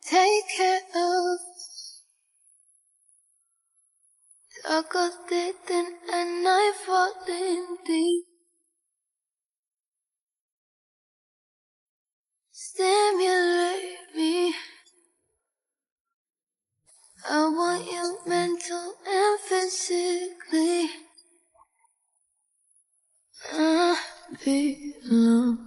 take care of. Darker day than a night falling deep. Stimulate me. I want you mental and physically. Be alone.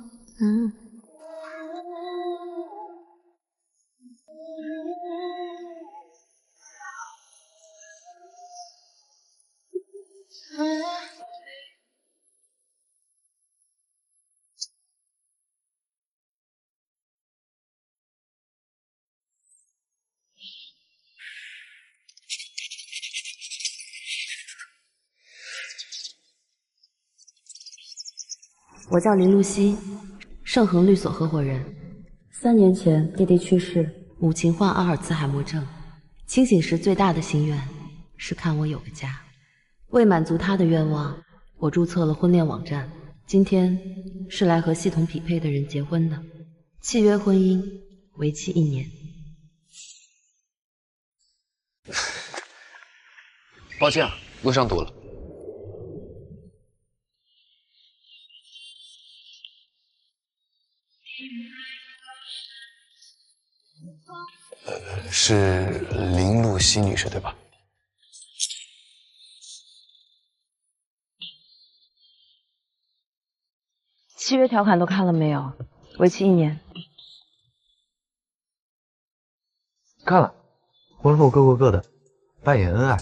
我叫林露西，盛恒律所合伙人。3年前弟弟去世，母亲患阿尔茨海默症，清醒时最大的心愿是看我有个家。为满足他的愿望，我注册了婚恋网站。今天是来和系统匹配的人结婚的，契约婚姻为期1年。抱歉啊，路上堵了。是林露西女士对吧？契约条款都看了没有？为期1年。看了，婚后各过各的，扮演恩爱，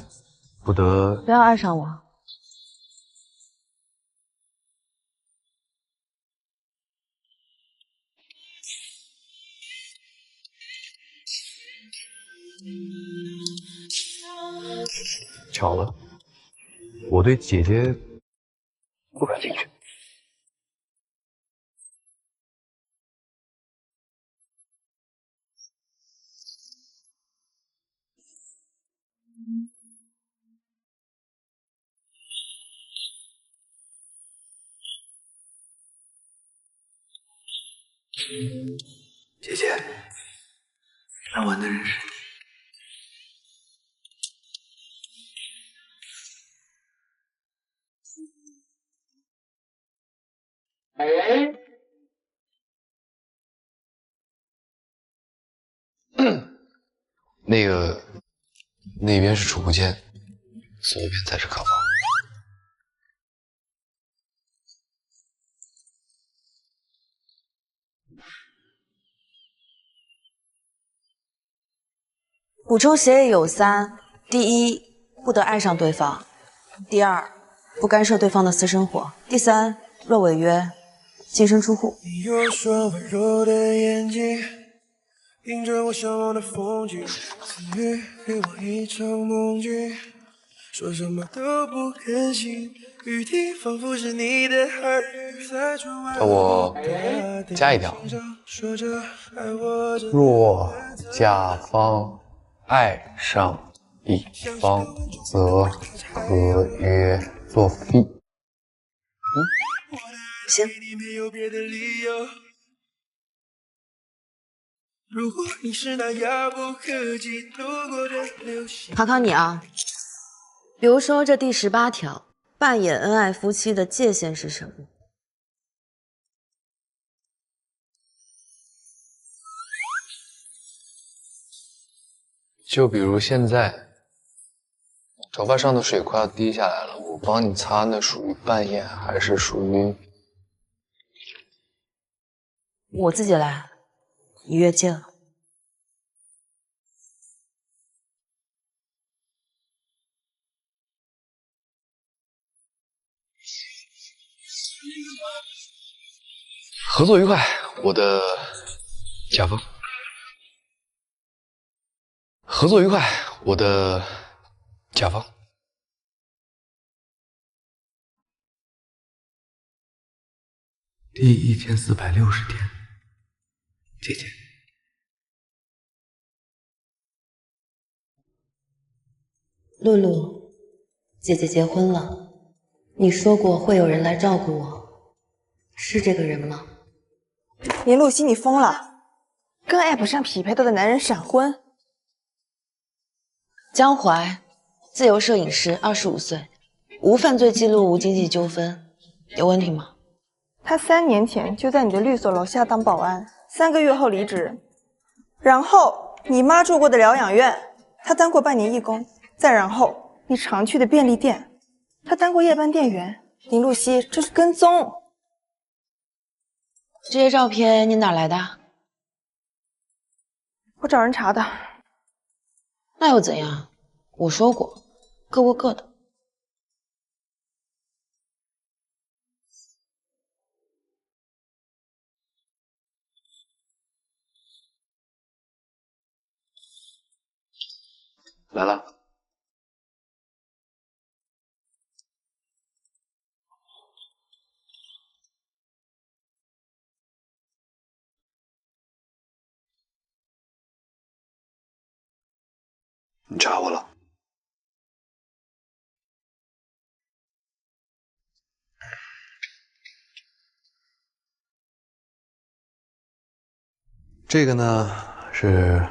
不得。不要爱上我。巧了，我对姐姐不感兴趣。姐姐，来玩的人是你。那边是储物间，左边才是客房。补充协議有3：第1，不得愛上對方；第2，不干涉對方的私生活；第3，若違約，淨身出戶。你有雙溫柔的眼睛，映着我向往的風景，賜予給我一場夢境，說什麼都不肯信，雨滴仿佛是你的耳語，在窗外。我加一條，若甲方愛上乙方，則合約作廢。行。如果你是那遙不可及路過的流星。考考你啊，比如說這第18條，扮演恩愛夫妻的界限是什麼？就比如現在，頭髮上的水快要滴下來了，我幫你擦，那屬於扮演還是屬於？我自己來，你越界了。合作愉快，我的甲方。合作愉快，我的甲方。第1460天，姐姐。露露，姐姐結婚了，你說過會有人來照顧我，是這個人嗎？林露西，你瘋了！跟 App 上匹配到的男人闪婚。江淮，自由摄影师，25岁，无犯罪记录，无经济纠纷，有問題嗎？他3年前就在你的律所楼下當保安，3個月後離職。然後你媽住過的療養院，他當過半年義工。再然後你常去的便利店，他當過夜班店員。林露西，這是跟蹤。這些照片你哪來的？我找人查的。那又怎樣？我說過，各过各的。来了。你查我了？这个呢是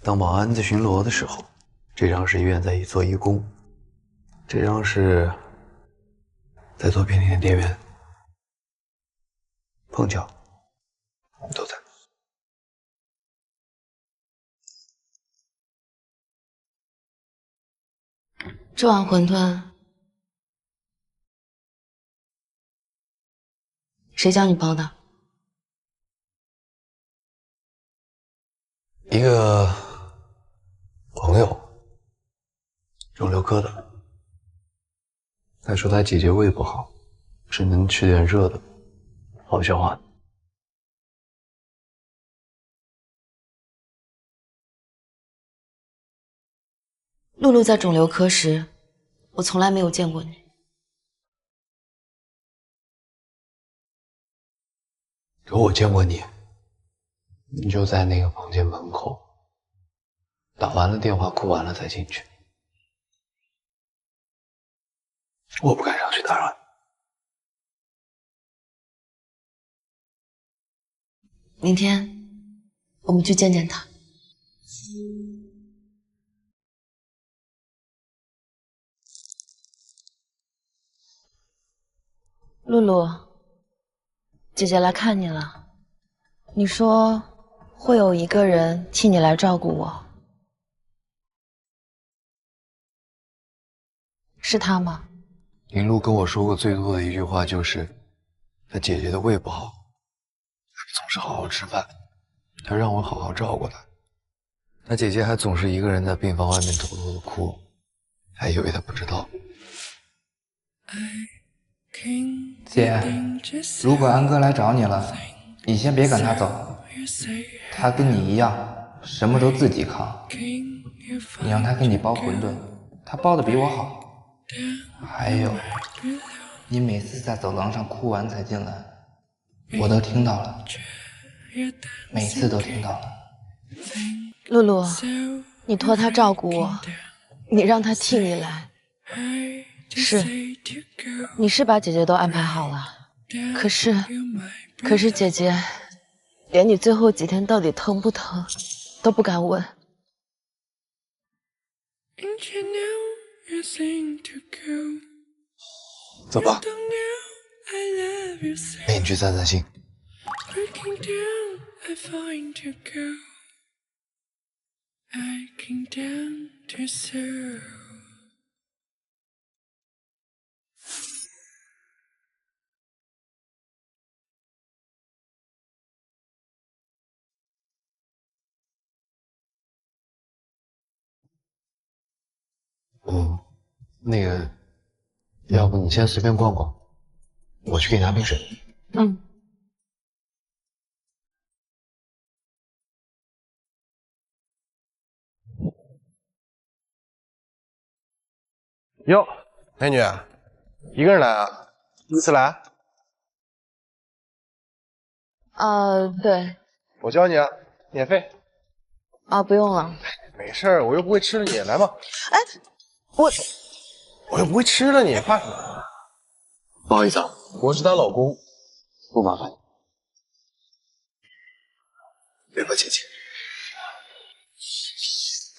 当保安在巡逻的时候，这张是医院在做义工，这张是在做便利店店员，碰巧都在。这碗馄饨，谁教你包的？一个朋友，肿瘤科的，他说他姐姐胃不好，只能吃点热的，好消化。露露在肿瘤科时，我从来沒有見過你。可我見過你，你就在那個房間門口，打完了電話，哭完了才進去。我不敢上去打擾你。明天我們去見見他。露露，姐姐來看你了。你說會有一個人替你來照顧我，是他嗎？林露跟我說過最多的一句話就是，她姐姐的胃不好，她總是好好吃飯，她讓我好好照顧她。她姐姐還總是一個人在病房外面偷偷的哭，還以為她不知道。姐，如果安哥來找你了，你先別趕他走，他跟你一樣，什麼都自己扛。你讓他給你包餛飩，他包的比我好。還有，你每次在走廊上哭完才進來，我都聽到了，每次都聽到了。露露，你托他照顧我，你讓他替你來，是，你是把姐姐都安排好了，可是姐姐連你最後幾天到底疼不疼都不敢問。走吧，陪你去散散心。那個，要不你先隨便逛逛，我去給你拿瓶水。嗯。喲，美女，一個人來啊？第一次來？對。我教你啊，免費。啊，不用了。沒事，我又不會吃了你，來嘛。哎，我又不會吃了你，怕什麼？不好意思啊，我是她老公，不麻煩。对吧，姐姐？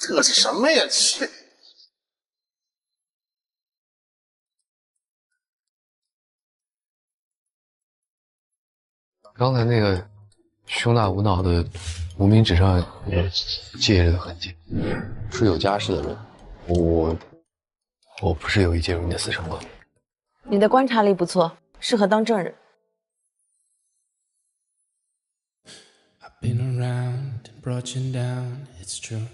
这是什么呀？切！刚才那个胸大无脑的无名指上有戒指的痕迹，是有家室的人。我不是有意介入你的私生活。你的观察力不错，适合当证人。Been around and brought you down, it's true.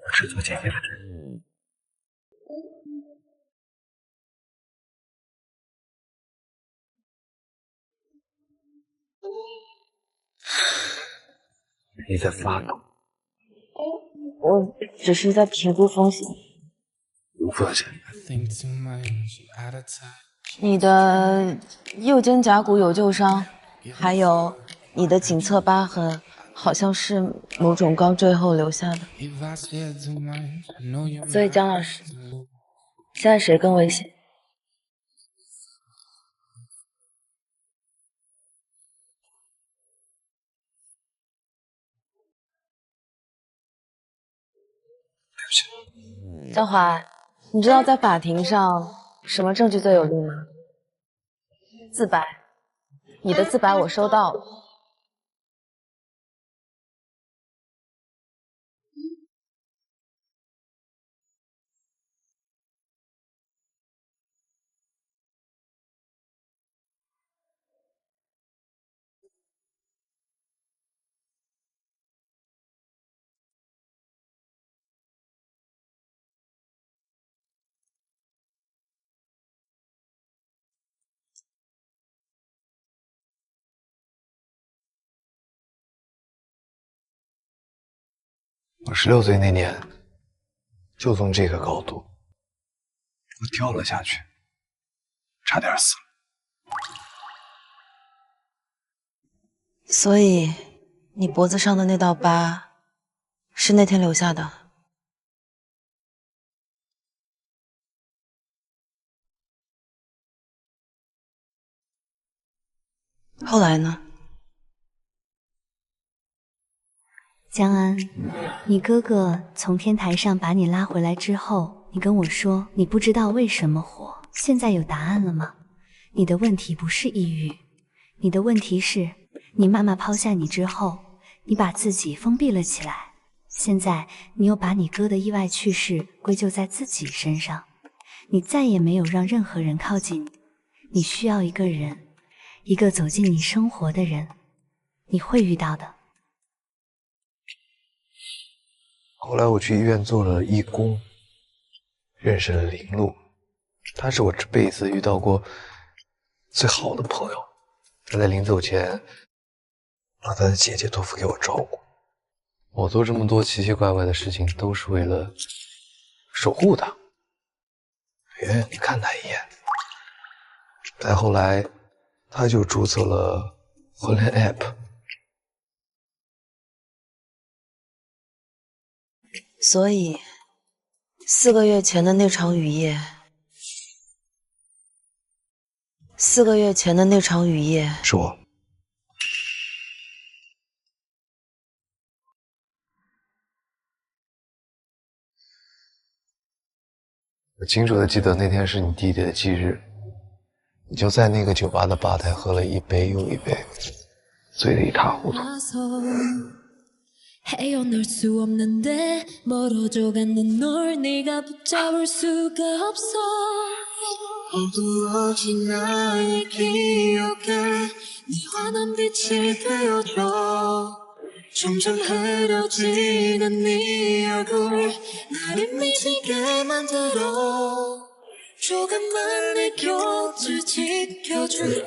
我是做姐姐的人。你在发抖？我只是在评估风险。无风险。你的右肩胛骨有旧伤，还有你的颈侧疤痕，好像是某种高坠后留下的。所以姜老师，现在谁更危险？江华，你知道在法庭上什么证据最有力吗？自白。你的自白我收到了。我16岁那年，就从这个高度，我跳了下去，差點死了。所以，你脖子上的那道疤，是那天留下的。后来呢？江安，你哥哥从天台上把你拉回来之后，你跟我说你不知道为什么活，现在有答案了吗？你的问题不是抑郁，你的问题是你媽媽拋下你之後，你把自己封閉了起來，現在你又把你哥的意外去世歸咎在自己身上，你再也沒有讓任何人靠近你，你需要一個人，一個走進你生活的人，你會遇到的。後來我去醫院做了義工，認識了林路，他是我這輩子遇到過最好的朋友。他在臨走前把他的姐姐托付給我照顧。我做這麼多奇奇怪怪的事情，都是為了守護他，遠遠地看他一眼。再後來，他就註冊了婚戀 app。所以，4個月前的那場雨夜，4個月前的那場雨夜，是我。我清楚地記得那天是你弟弟的忌日，你就在那個酒吧的吧台喝了一杯又一杯，醉得一塌糊塗。 헤어날 수 없는데 멀어져가는 널 네가 붙잡을 수가 없어 어두워진 나의 기억에 네 환한 빛이 되어줘 점점 흐려지는 네 얼굴 나를 미치게 만들어 조금만 내 곁을 지켜줄래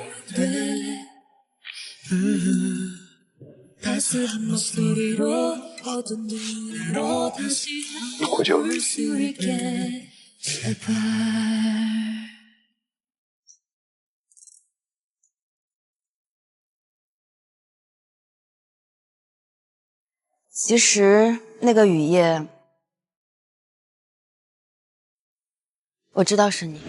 따스한 목소리로 어두운 눈으로 다시 볼 수 있게 제발 其實那個雨夜，我知道是你。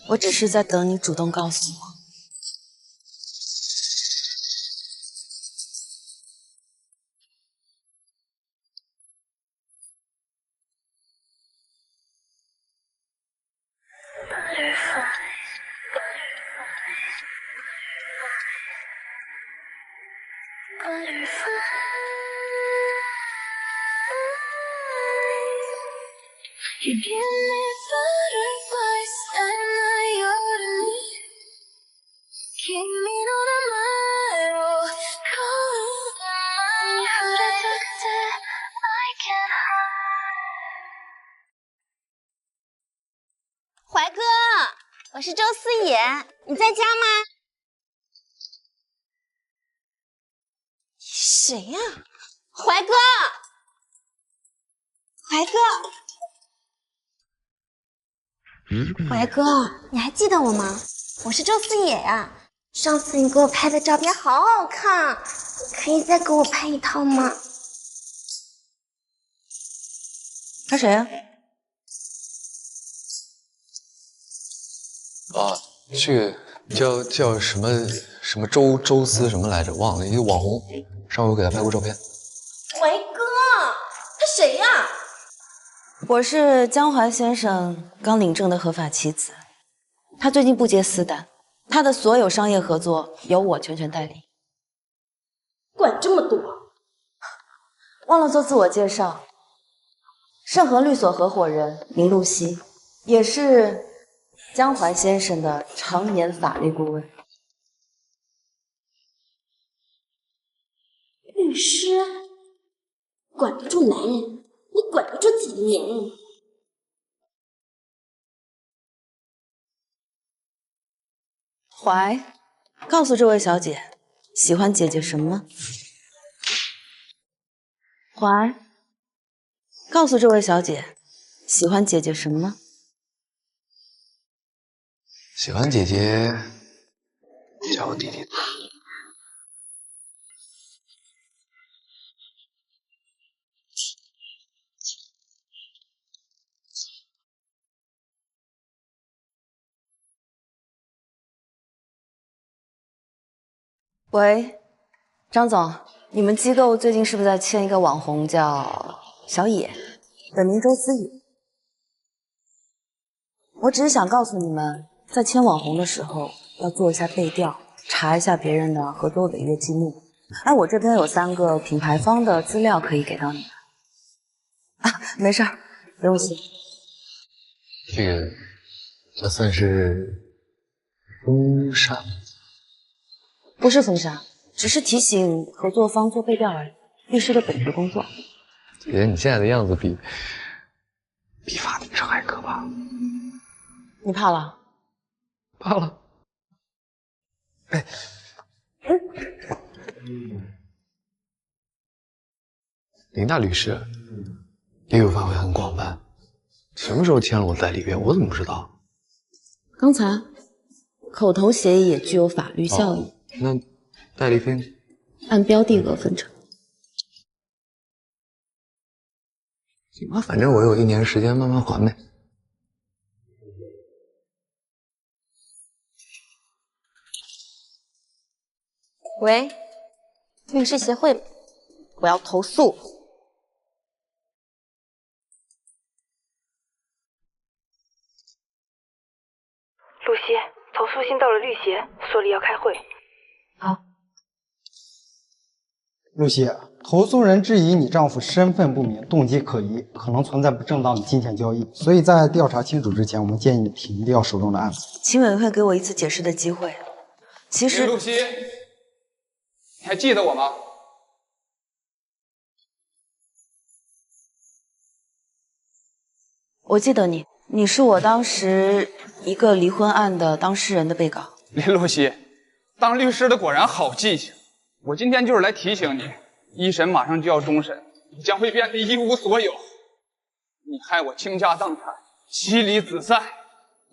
我只是在等你主动告诉我。You give me butterflies and I ought to keep me on a mile. Calling my heart, I can't hide. 怀哥，我是周思野，你在家吗？谁呀？怀哥，怀哥。怀哥，你还记得我吗？我是周思野呀。上次你给我拍的照片好好看，可以再给我拍一套吗？他谁呀？啊，这个叫什么周思什么来着？忘了，一个网红，上回我给他拍过照片。怀哥，他谁呀？我是江淮先生刚领证的合法妻子，他最近不接私单，他的所有商业合作由我全权代理。管这么多？忘了做自我介紹，盛和律所合夥人林露西，也是江淮先生的常年法律顧問。律師管得住男人，你管得住自己的年龄？怀，告诉这位小姐，喜歡姐姐什麼？懷，告訴這位小姐，喜歡姐姐什麼？喜歡姐姐叫我弟弟。喂，張總，你們機構最近是不是在簽一個網紅叫小野，本名周思野？我只是想告訴你們，在簽網紅的時候要做一下背調，查一下別人的合作違約記錄。哎，我這邊有3個品牌方的資料可以給到你們。啊，沒事兒，不用謝。這算是封殺？不是封殺，只是提醒合作方做背調而已。律師的本職工作。姐姐，你現在的樣子比法庭上還可怕。你怕了？怕了。哎，林大律師，業務範圍很廣泛，什麼時候簽了我代理費？我怎麼不知道？剛才口頭協議也具有法律效力。那代理費呢？按標的額分成。行吧，反正我有1年時間慢慢還唄。喂，律師協會，我要投訴。露西，投訴信到了律協，所裡要開會。好。露西，投訴人質疑你丈夫身份不明，動機可疑，可能存在不正當的金錢交易，所以在調查清楚之前，我們建議你停掉手中的案子。請委會給我一次解釋的機會。其實，露西，你還記得我嗎？我記得你，你是我當時一個離婚案的當事人的被告。林露西，當律師的果然好記性。我今天就是來提醒你，1審馬上就要終審，你將會變得一無所有。你害我傾家蕩產，妻離子散，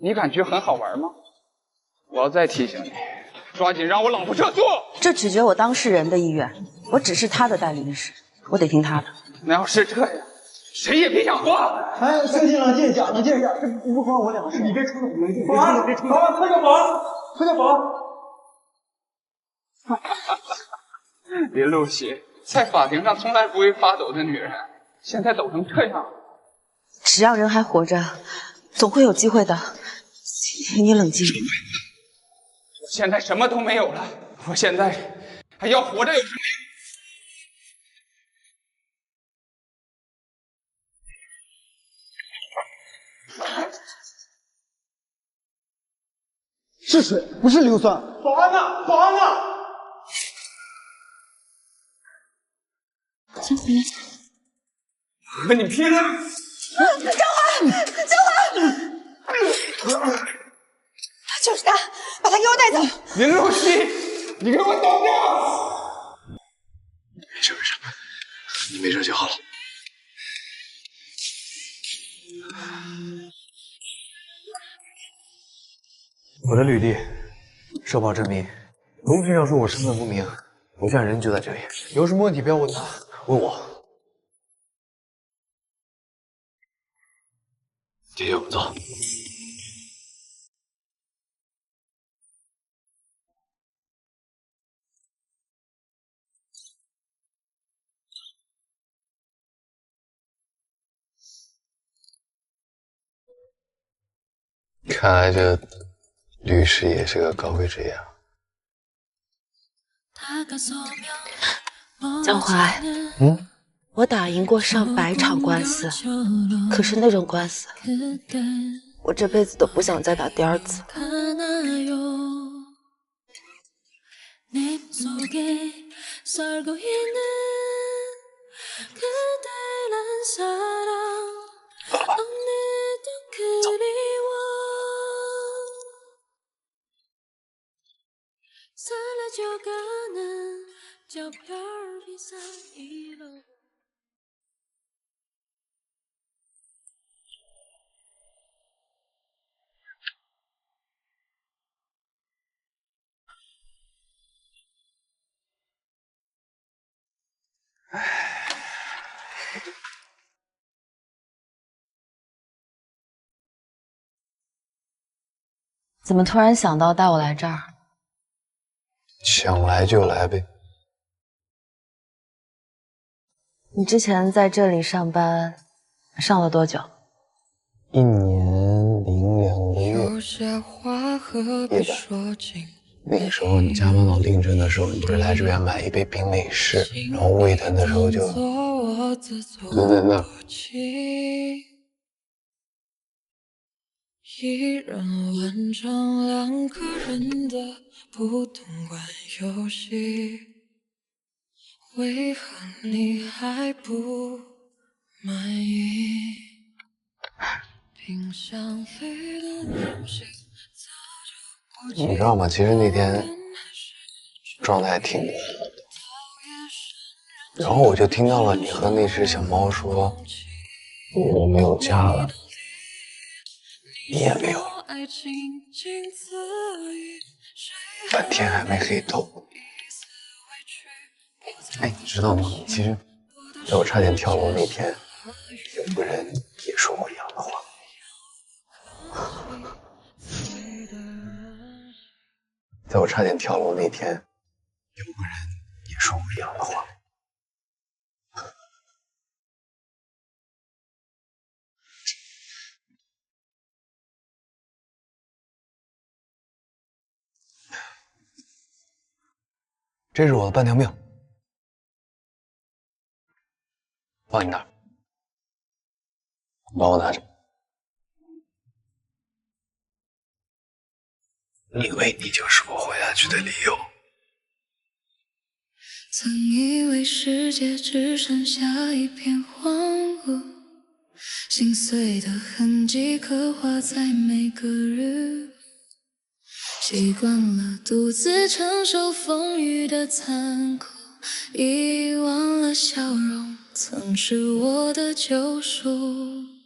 你感覺很好玩嗎？我要再提醒你，抓緊讓我老婆撤訴。這取決我當事人的意願，我只是他的代理律師，我得聽他的。那要是這樣，誰也別想活！哎，冷静冷静一下，冷静一下，这不关我俩的事。你别冲动，冷静。保安，保安，快叫保安，快叫保安！林露西，在法庭上从来不会发抖的女人，现在抖成这样。只要人还活着，总会有机会的。请你冷静。我现在什么都没有了，我现在还要活着有什么用？是水，不是硫酸。保安呢？保安呢？先回来。我跟你拼了！张华，张华，就是他，把他给我带走。林露西，你给我等着！没事没事，你没事就好了。我的履历、社保证明，公屏上说我身份不明，我现在人就在这里，有什么问题不要问他，问我。姐姐，我们走。看来这律師也是個高貴之人。江淮，我打贏過上百場官司，可是那種官司，我這輩子都不想再打第二次。怎么突然想到带我来这兒？想來就來唄。你之前在這裡上班，上了多久？1年02個月。也吧。那個時候你加班老認真的時候，你不是來這邊買一杯冰美式，然後胃疼的時候就蹲在那。一人完成兩個人的不同玩遊戲，為何你還不滿意？冰箱裡的東西早就不記得。你知道嗎？其實那天狀態挺不好的，然後我就聽到了你和那隻小貓說我沒有家了。你也沒有，但天還沒黑透。哎，你知道嗎？其實，在我差點跳樓那天，有個人也說過一樣的話。在我差點跳樓那天，有個人也說過一樣的話。這是我的半條命，放你那兒，幫我拿着。因為你就是我活下去的理由。曾以為世界只剩下一片荒蕪，心碎的痕跡刻畫在每個日。習慣了獨自承受風雨的殘酷，遺忘了笑容曾是我的救贖。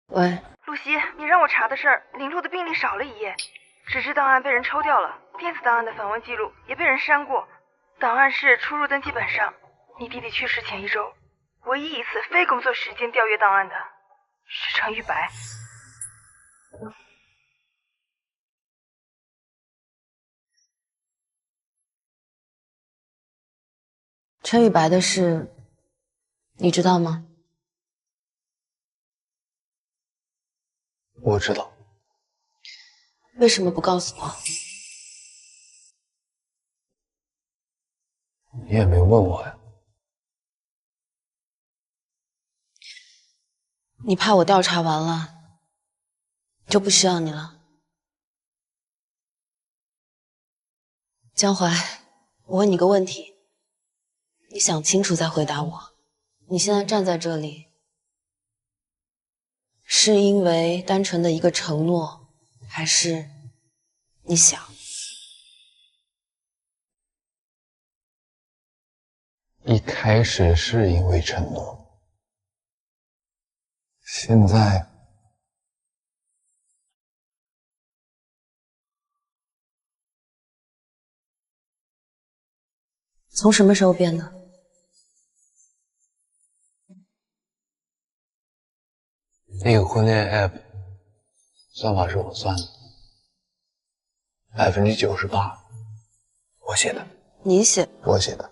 喂，露西，你讓我查的事儿，林露的病历少了一頁，紙質檔案被人抽掉了，電子檔案的訪問記錄也被人刪過，檔案室出入登記本上，你弟弟去世前1周，唯一一次非工作時間調閱檔案的是程玉白。程玉白的事，你知道吗？我知道。为什么不告诉我？你也没问我呀。你怕我调查完了就不需要你了？江淮，我问你个問題，你想清楚再回答我。你現在站在這裡，是因為單純的一個承諾，還是你想？一開始是因為承諾，現在從什麼時候變的？那個婚戀 app 算法是我算的，98%我寫的。你寫？我寫的。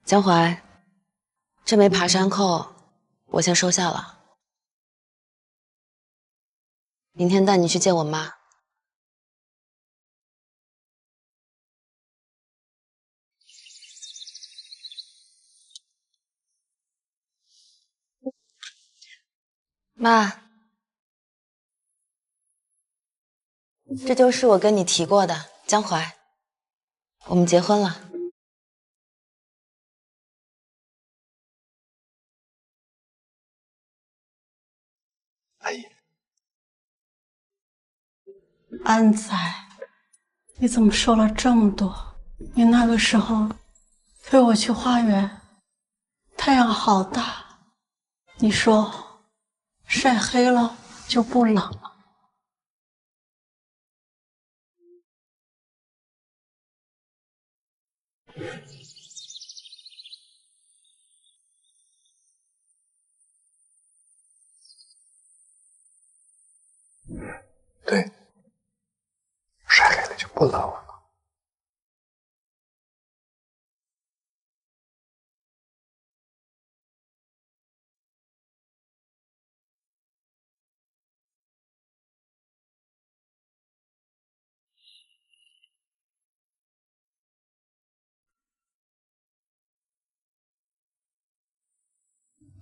江淮，這枚爬山扣我先收下了。明天帶你去見我媽。媽，這就是我跟你提過的江淮，我們結婚了。阿姨，安仔，你怎麼說了這麼多？你那個時候推我去花園，太陽好大，你說曬黑了就不冷了。對，曬黑了就不冷了。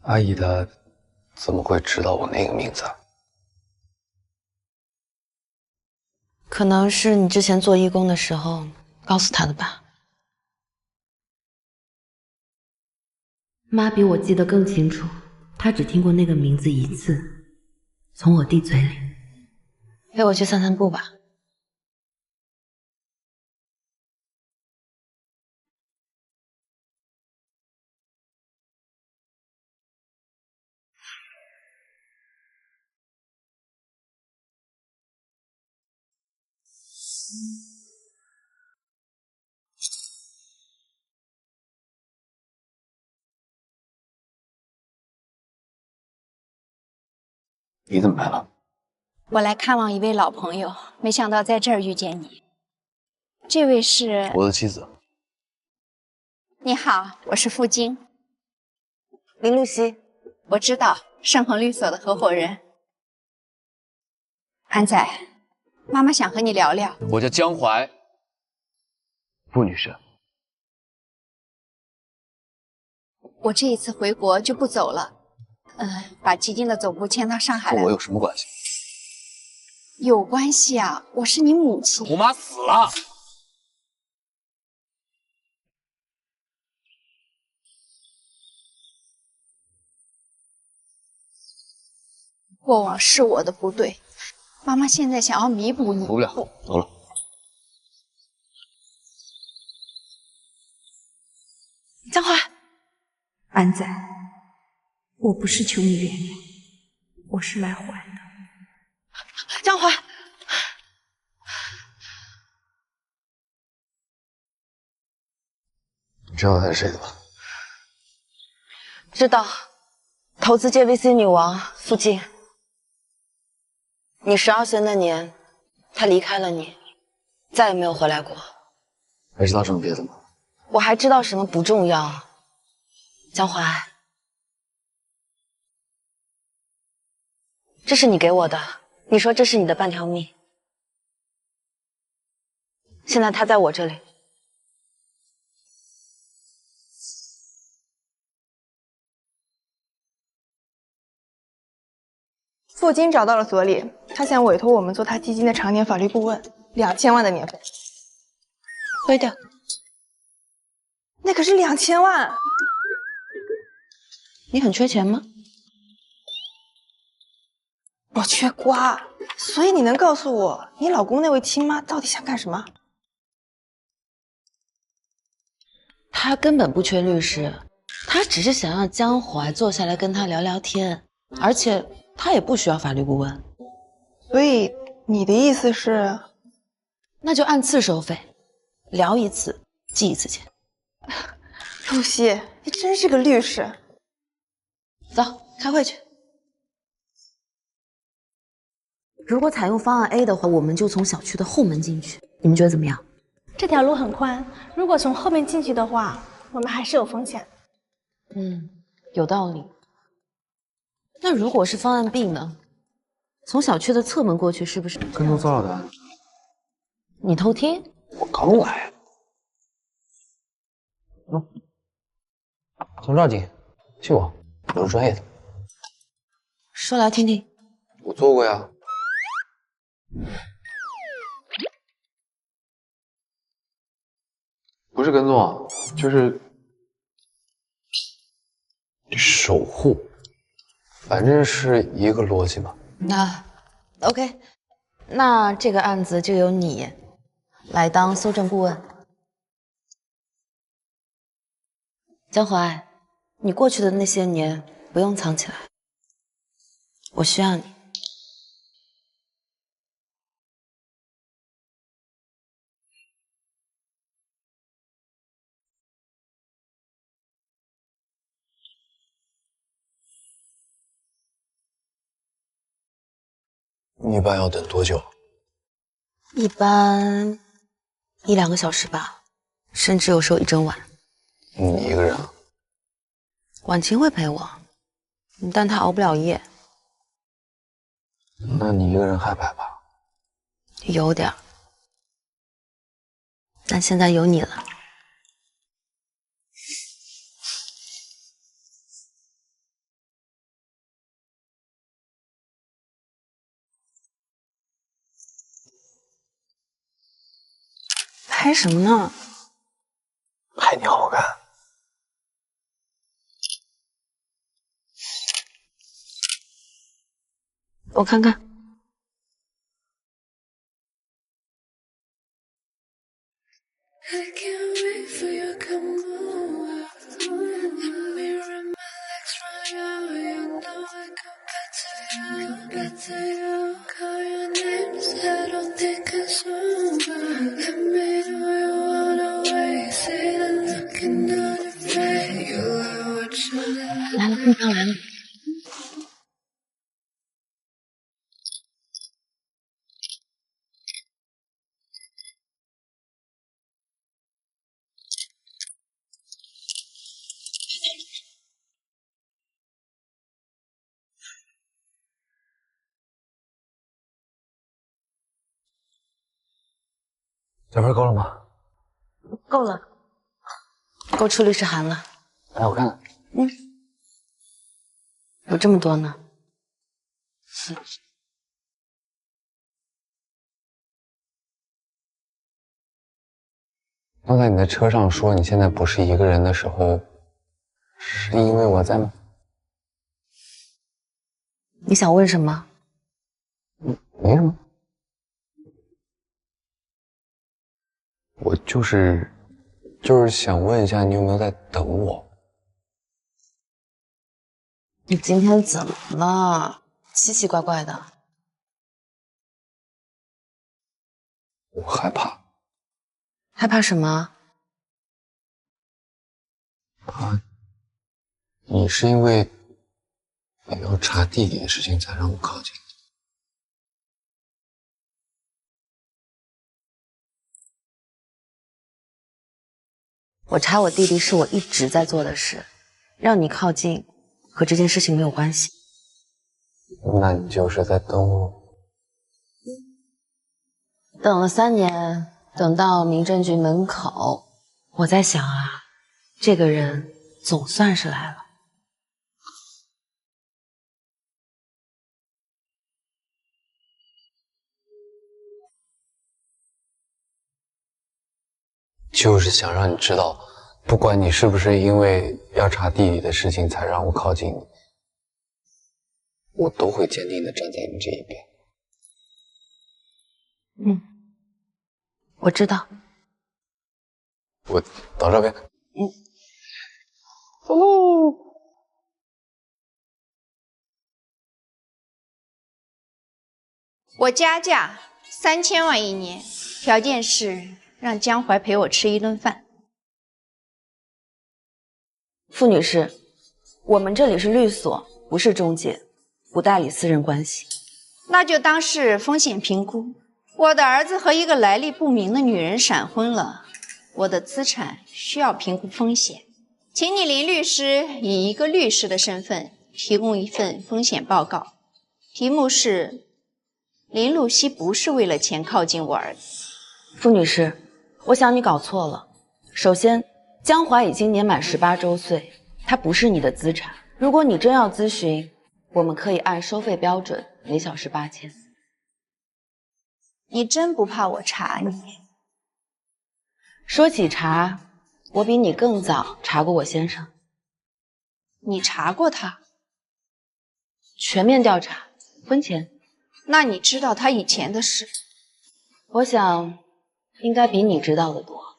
阿姨她怎麼會知道我那個名字啊？可能是你之前做義工的時候告訴她的吧。媽比我記得更清楚，她只聽過那個名字一次，從我弟嘴裡。陪我去散散步吧。你怎麼來了？我來看望一位老朋友，沒想到在這兒遇見你。這位是我的妻子。你好，我是傅晶。林露西，我知道，盛恒律所的合夥人。安仔，媽媽想和你聊聊。我叫江淮，傅女士。我這一次回國就不走了。把基金的總部遷到上海來。跟我有什麼關係？有關係啊，我是你母親。我媽死了。過往是我的不對，媽媽現在想要彌補你。補不了，走了。江淮。安仔，我不是求你原谅，我是来还的。江淮，你知道他是谁的吗？知道，投资界 VC 女王苏静。你12岁那年，她离开了你，再也没有回来过。还知道什么别的吗？我还知道什么不重要。江淮，这是你给我的，你说这是你的半条命。现在他在我这里。付金找到了所里，他想委托我们做他基金的常年法律顾问，2000万的年费。推掉。那可是2000万。你很缺钱吗？我缺瓜，所以你能告诉我，你老公那位亲妈到底想干什么？他根本不缺律師，他只是想讓江淮坐下來跟他聊聊天，而且他也不需要法律顧問。所以你的意思是？那就按次收费，聊一次记一次钱。露西，你真是个律师。走，開會去。如果採用方案 A 的話，我們就從小區的後門進去，你們覺得怎麼樣？這條路很寬，如果從後面進去的話，我們還是有風險。有道理。那如果是方案 B 呢？從小區的側門過去是不是？跟蹤騷擾的案子。你偷聽？我剛來。從這兒進，信我，我是專業的。說來聽聽。我做過呀。不是跟蹤啊，就是守護，反正是一個邏輯嘛。那 OK， 那這個案子就由你來當搜證顧問。江淮，你過去的那些年不用藏起來，我需要你。你一般要等多久？一般1-2個小時吧，甚至有時候一整晚。你一個人啊？婉晴會陪我，但她熬不了夜。那你一個人害怕吧？有點，但現在有你了。拍什麼呢？拍你好看。我看看。來了，空調來了。这份夠了嗎？夠了，夠出律師函了。來，我看看。有這麼多呢。剛才你在車上說你現在不是一個人的時候，是因為我在嗎？你想問什麼？沒什麼。我就是想問一下，你有沒有在等我？你今天怎么了？奇奇怪怪的。我害怕。害怕什么？啊，你是因为你要查弟弟的事情才让我靠近你。我查我弟弟是我一直在做的事，让你靠近和这件事情没有关系。那你就是在等我？等了3年，等到民政局门口，我在想啊，这个人总算是来了。就是想让你知道，不管你是不是因为要查弟弟的事情才让我靠近你，我都会坚定地站在你这一边。我知道。我到这边。走喽。我加价3000万1年，条件是让江淮陪我吃1頓飯。傅女士，我们这里是律所，不是中介，不代理私人關係。那就當是風險評估。我的兒子和一個來歷不明的女人閃婚了，我的資產需要評估風險，請你林律師以一個律師的身份提供一份風險報告，題目是林露西不是為了錢靠近我兒子。傅女士，我想你搞錯了。首先，江淮已經年滿18周歲，他不是你的資產。如果你真要諮詢，我們可以按收費標準，每小時8000。你真不怕我查你？說起查，我比你更早查過我先生。你查過他？全面調查，婚前。那你知道他以前的事？我想應該比你知道的多。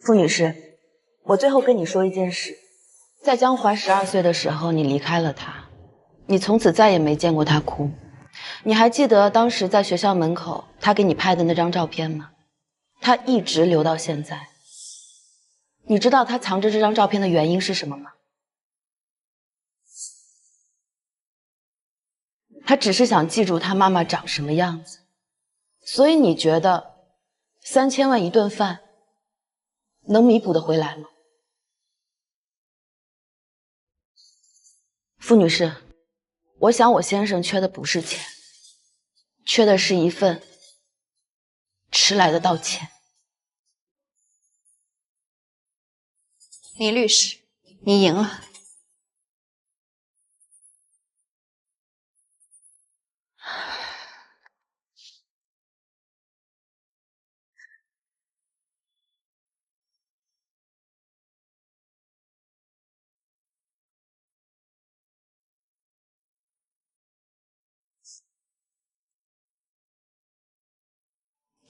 傅女士，我最後跟你說一件事，在江淮12歲的時候，你離開了他，你從此再也沒見過他哭。你還記得當時在學校門口他給你拍的那張照片嗎？他一直留到現在。你知道他藏着這張照片的原因是什麼嗎？他只是想記住他媽媽長什麼樣子。所以你覺得3000萬1頓飯能彌補得回來嗎？傅女士，我想我先生缺的不是錢，缺的是一份遲來的道歉。林律師，你贏了。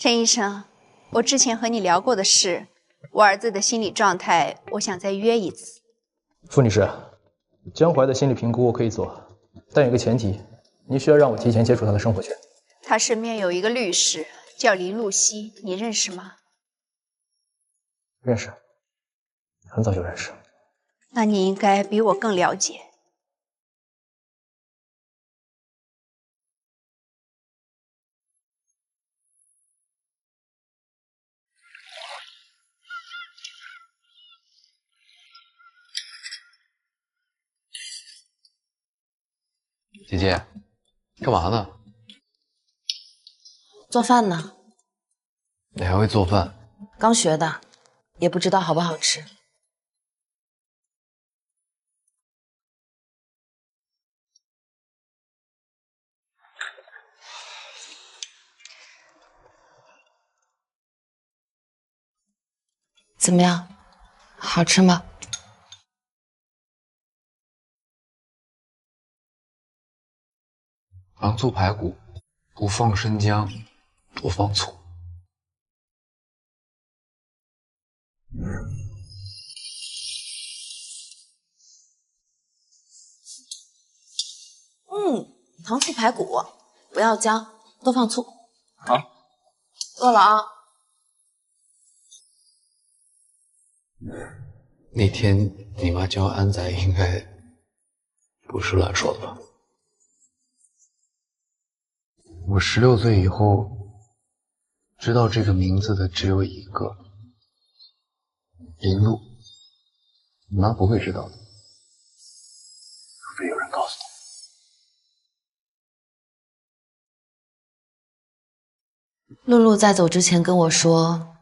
陳醫生，我之前和你聊過的事，我兒子的心理狀態，我想再約一次。傅女士，江淮的心理評估我可以做，但有個前提，您需要讓我提前接觸他的生活圈。他身邊有一個律師，叫林露西，你認識嗎？認識，很早就認識。那你應該比我更了解。姐姐，幹嘛呢？做飯呢。你還會做飯？剛學的，也不知道好不好吃。怎麼樣？好吃嗎？糖醋排骨，不放生薑，多放醋。糖醋排骨，不要姜，多放醋。好。饿了啊。那天你妈教安仔应该不是乱说的吧？我16岁以后知道这个名字的只有一个，林路。你妈不会知道的，除非有人告诉她。露露在走之前跟我说，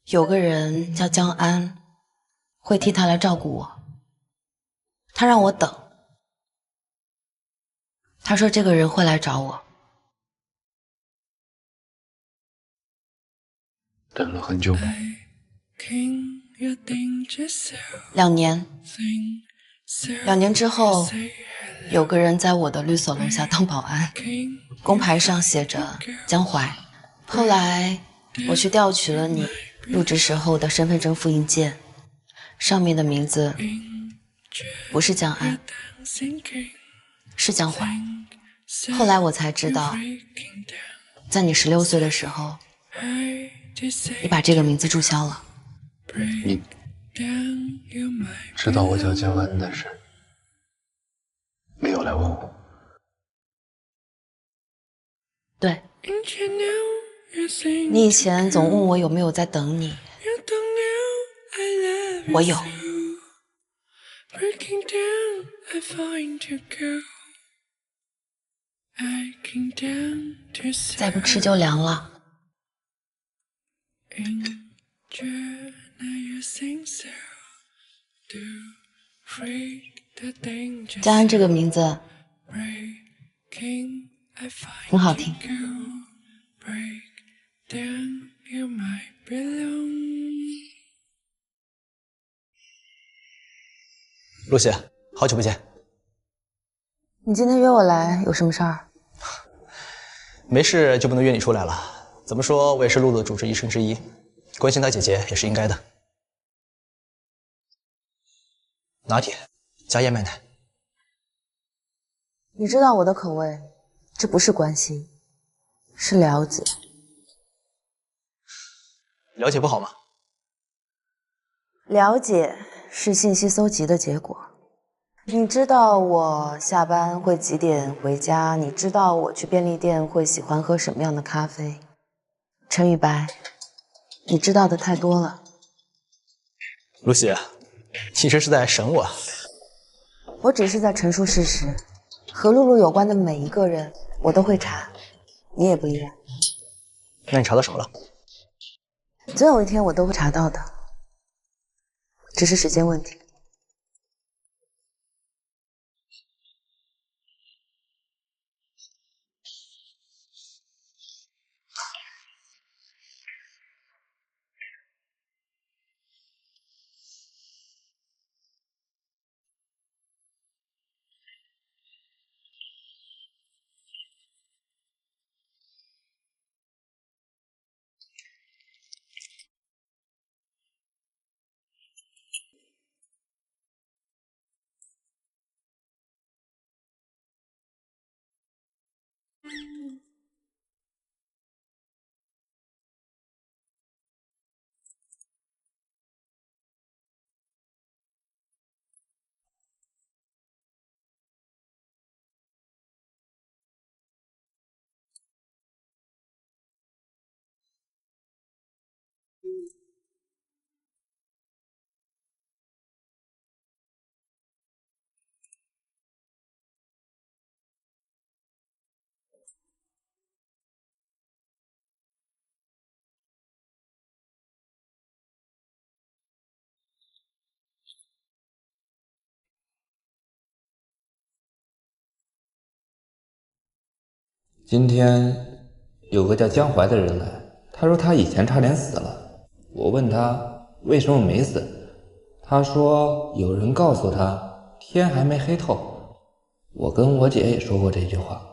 有个人叫江安，会替她来照顾我。她让我等，她说这个人会来找我。等了很久吗？2年。2年之后，有个人在我的律所楼下当保安，工牌上写着江淮。后来我去调取了你入职时候的身份证复印件，上面的名字不是江安，是江淮。后来我才知道，在你16岁的时候，你把这个名字注销了。你知道我叫江安，但是没有来问我。对，你以前总问我有没有在等你，我有。再不吃就凉了。江安这个名字很好听。陆姐，好久不见。你今天约我来有什么事儿？没事就不能约你出来了。怎么说，我也是露露的主治医生之一，关心她姐姐也是应该的。拿铁加燕麦奶。你知道我的口味，这不是关心，是了解。了解不好吗？了解是信息搜集的结果。你知道我下班会几點回家，你知道我去便利店会喜歡喝什麼樣的咖啡。陳宇白，你知道的太多了。露西，你這是在審我？我只是在陳述事實，和露露有關的每一個人，我都會查，你也不例外。那你查到什麼了？總有一天我都會查到的，只是時間問題。今天有個叫江淮的人來，他說他以前差點死了。我問他為什麼沒死，他說有人告訴他天還沒黑透。我跟我姐也說過這句話。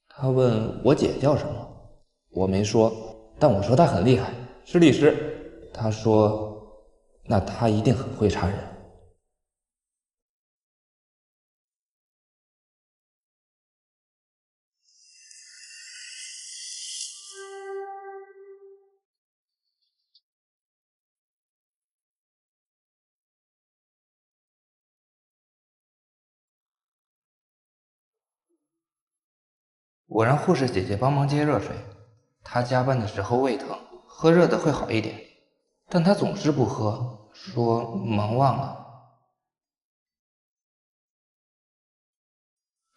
他問我姐叫什麼，我沒說，但我說他很厲害，是律師。他說那他一定很會殺人。我让護士姐姐幫忙接熱水，她加班的時候胃疼，喝熱的會好一點，但她總是不喝，說忙忘了。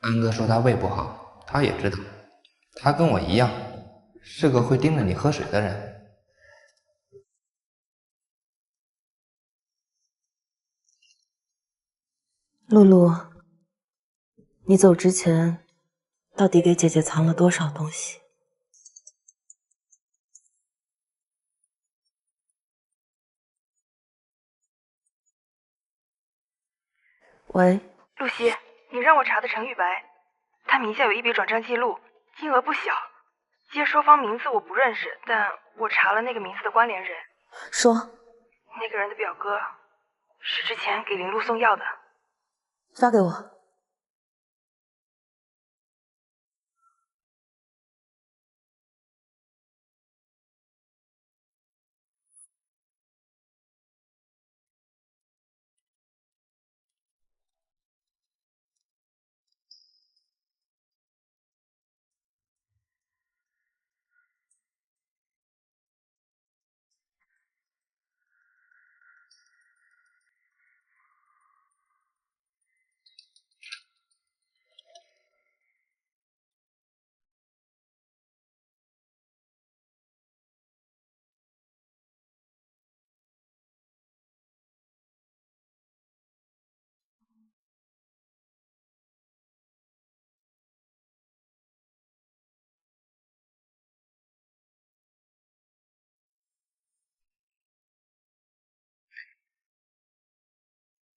安哥說他胃不好，他也知道，他跟我一樣，是個會盯着你喝水的人。露露，你走之前到底給姐姐藏了多少東西？喂，露西，你讓我查的陈玉白，他名下有一筆轉賬記錄，金額不小。接收方名字我不認識，但我查了那個名字的關聯人。說，那個人的表哥是之前給林露送藥的。發給我。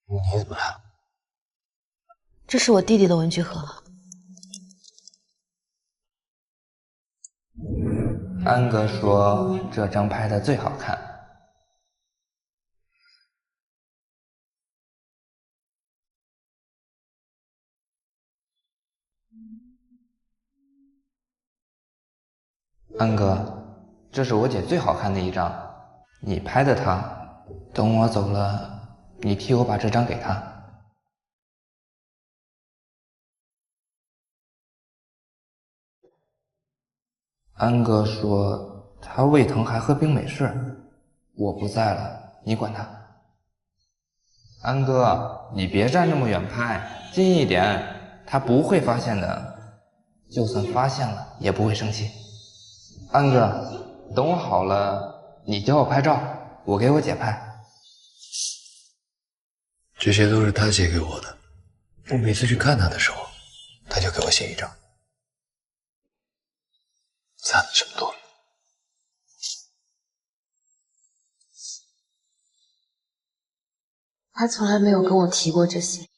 你怎么来了？这是我弟弟的文具盒。安哥說這張拍的最好看。安哥，這是我姐最好看的一張，你拍的她，等我走了，你替我把這張給她。安哥說他胃疼還喝冰美式，我不在了，你管他。安哥，你別站這麼遠拍，近一點，他不會發現的，就算發現了也不會生氣。安哥，等我好了，你教我拍照，我給我姐拍。這些都是他寫給我的，我每次去看他的時候，他就給我寫一張。讚了這麼多，他從來沒有跟我提過這些。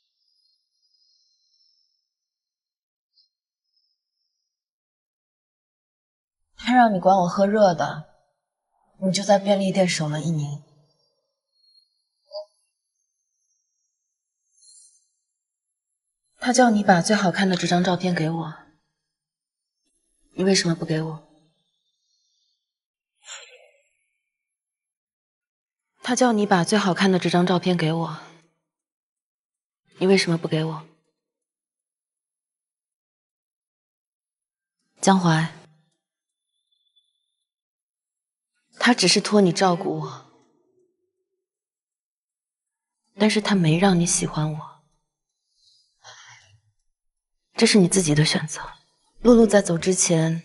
他讓你管我喝熱的，你就在便利店守了1年。他叫你把最好看的這張照片給我，你為什麼不給我？他叫你把最好看的這張照片給我，你為什麼不給我？江淮，他只是托你照顧我，但是他沒讓你喜歡我，這是你自己的選擇。露露在走之前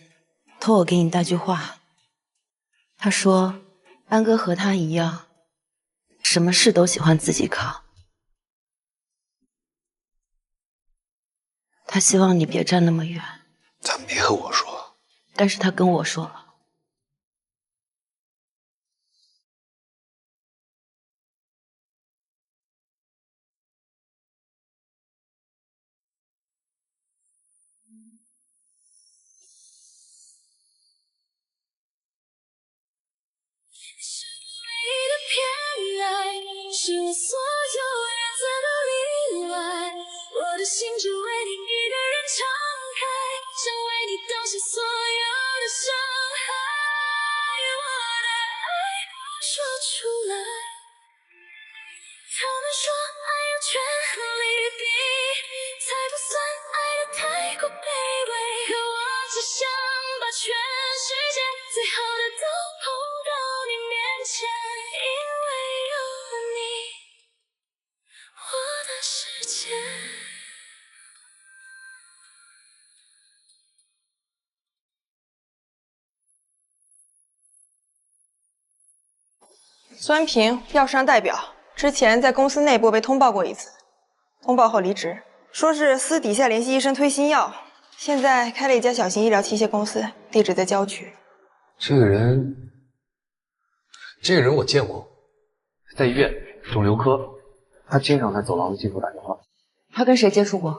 托我給你帶句話，他說安哥和他一樣，什麼事都喜歡自己扛，他希望你別站那麼遠。他沒和我說，但是他跟我說了。是我所有日子的例外，我的心只為你一個人敞開，想為你倒下所有的傷害，我的愛說出來。他們說愛有權衡利弊，才不算愛得太過卑微，可我孙平，药商代表，之前在公司内部被通报过一次，通報後離職，說是私底下聯繫醫生推新藥，現在開了一家小型醫療器械公司，地址在郊區。這個人我見過，在醫院腫瘤科，他經常在走廊的盡頭打電話。他跟誰接觸過？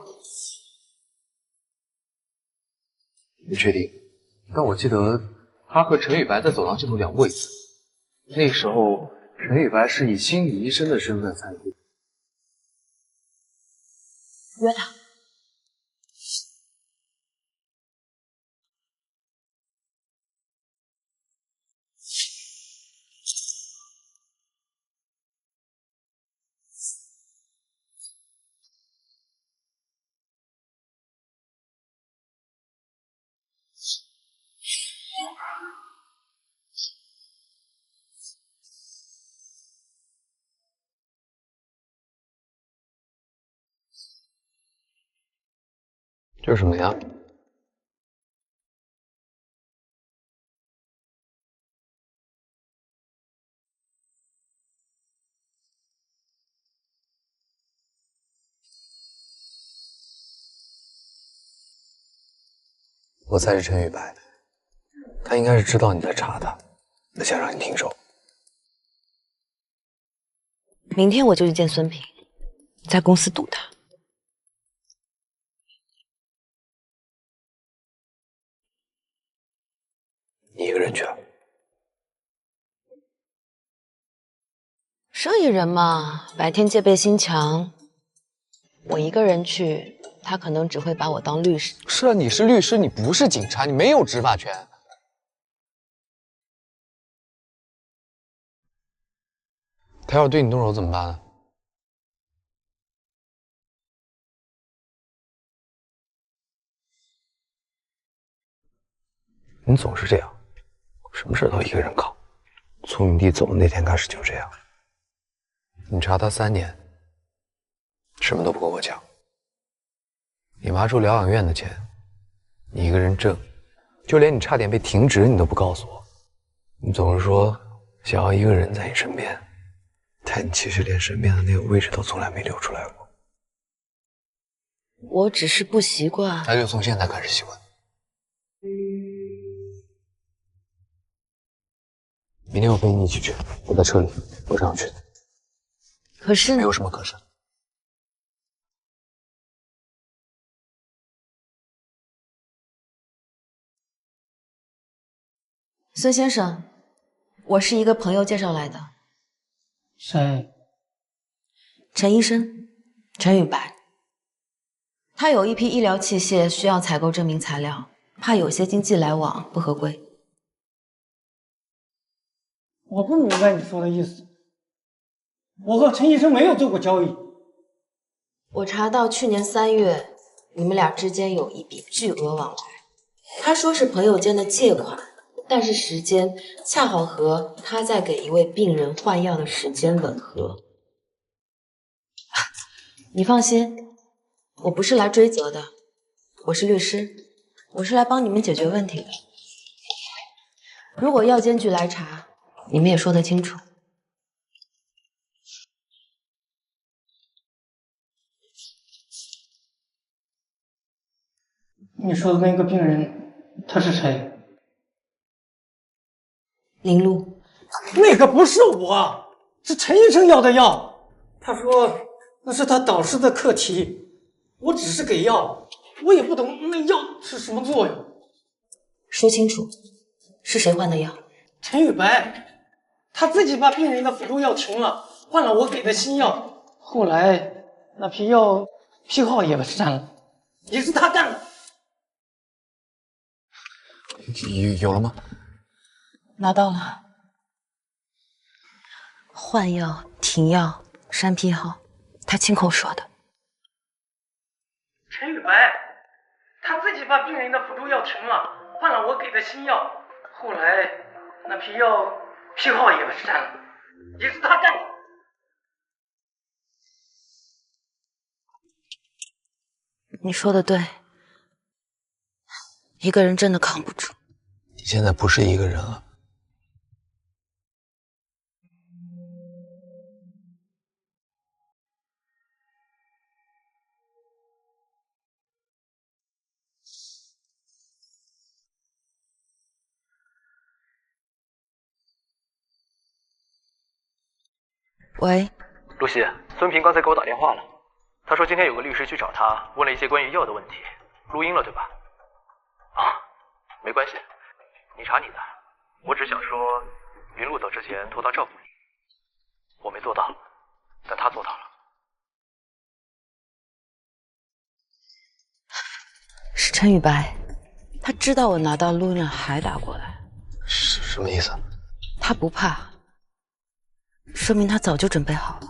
不確定，但我記得他和陳宇白在走廊盡頭聊過一次。那時候陳宇白是以心理醫生的身份參與。約他。这是什么呀？我猜是陈宇白，他应该是知道你在查他，他想让你停手。明天我就去见孙平，在公司堵他。你一个人去啊？生意人嘛，白天戒备心强，我一个人去，他可能只会把我当律师。是啊，你是律师，你不是警察，你没有执法权。他要是对你动手怎么办啊？你总是这样，什么事都一个人搞。从你弟走的那天開始就這樣。你查他3年，什麼都不跟我講。你媽住療養院的錢，你一個人掙，就連你差點被停職你都不告訴我。你總是說想要一個人在你身邊，但你其實連身邊的那個位置都從來沒留出來過。我只是不習慣。那就從現在開始習慣。明天我陪你一起去，我在車裡，我這樣去。可是沒有什麼可是。孫先生，我是一個朋友介紹來的。誰？陳醫生，陳宇白。他有一批醫療器械需要採購證明材料，怕有些經濟來往不合規。我不明白你說的意思。我和陳醫生沒有做過交易。我查到去年3月，你們倆之間有一筆巨額往來。他說是朋友間的借款，但是時間恰好和他在給一位病人換藥的時間吻合。你放心，我不是來追責的，我是律師，我是來幫你們解決問題的。如果藥監局來查，你們也說得清楚。你說的那個病人，他是誰？林璐。那個不是我，是陳醫生要的藥。他說那是他導師的課題，我只是給藥，我也不懂那藥是什麼作用。說清楚，是誰換的藥？陳宇白，他自己把病人的輔助藥停了，換了我給的新藥。後來那批藥批號也刪了，也是他幹的。有了嗎？拿到了。換藥、停藥、刪批號，他親口說的。陳宇白，他自己把病人的輔助藥停了，換了我給的新藥。後來那批藥批號也刪了，也是他幹的。你說的對，一個人真的扛不住。你現在不是一個人了。喂，露西，孙平刚才给我打电话了，他说今天有个律师去找他，问了一些关于药的问题，录音了对吧？啊，没关系，你查你的，我只想说，云露走之前托他照顾你，我没做到，但他做到了。是陈宇白，他知道我拿到录音了还打过来，什么意思？他不怕，说明他早就准备好了。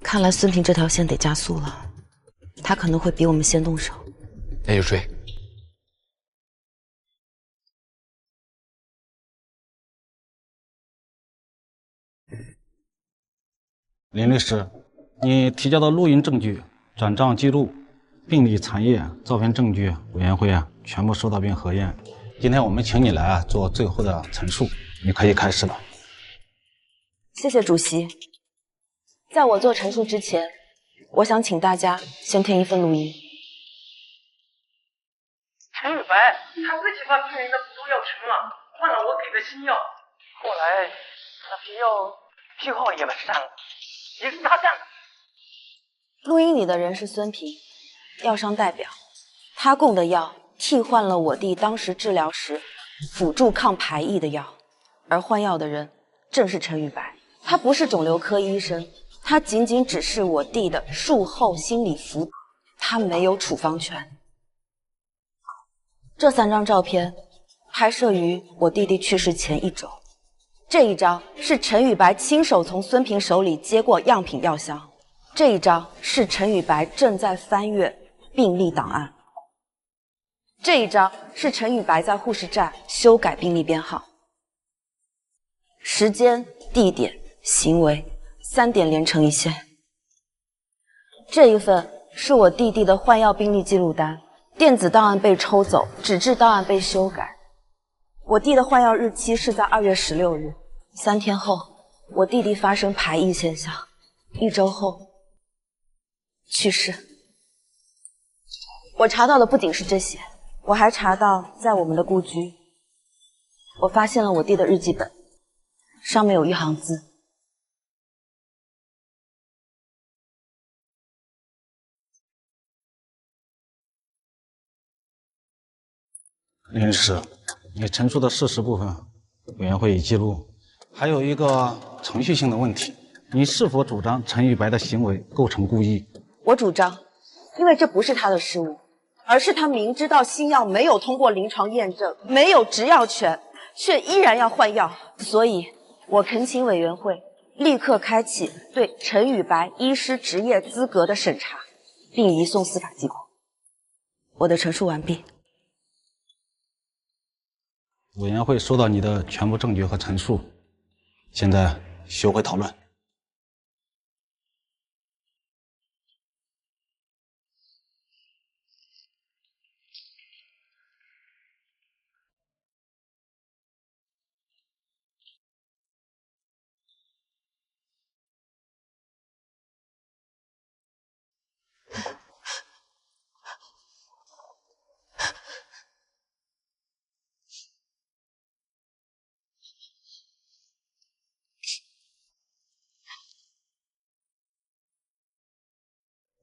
看来孙平这条线得加速了，他可能会比我们先动手。那就追。林律师，你提交的录音证据、转账记录、病历残页、照片证据，委员会全部收到并核验。今天我们请你来做最后的陈述，你可以开始了。谢谢主席。在我做陈述之前，我想请大家先听一份录音。陈宇白他自己把病人的补充药成了，换了我给的新药，后来那批药批号也完善了，也是他干的。录音里的人是孙平，药商代表，他供的药替换了我弟当时治疗时辅助抗排异的药，而换药的人正是陈宇白。他不是肿瘤科医生，他仅仅只是我弟的术后心理辅导，他没有处方权。这3张照片拍摄于我弟弟去世前1周，这一张是陈宇白亲手从孙平手里接过样品药箱，这一张是陈宇白正在翻阅病历档案，这一张是陈宇白在护士站修改病历编号。时间、地点、行为3点连成一线。这一份是我弟弟的换药病历记录单，电子档案被抽走，纸质档案被修改。我弟的换药日期是在2月16日，3天后，我弟弟发生排异现象，1周后去世。我查到的不仅是这些，我还查到在我们的故居，我发现了我弟的日记本，上面有1行字。林律师，你陈述的事实部分，委员会已记录。还有一个程序性的问题，你是否主张陈宇白的行为构成故意？我主张，因为这不是他的失误，而是他明知道新药没有通过临床验证，没有执药权，却依然要换药，所以我恳请委员会立刻開啟對陳宇白醫師執業資格的審查，並移送司法機關。我的陳述完畢。委員會收到你的全部證據和陳述，現在休會討論。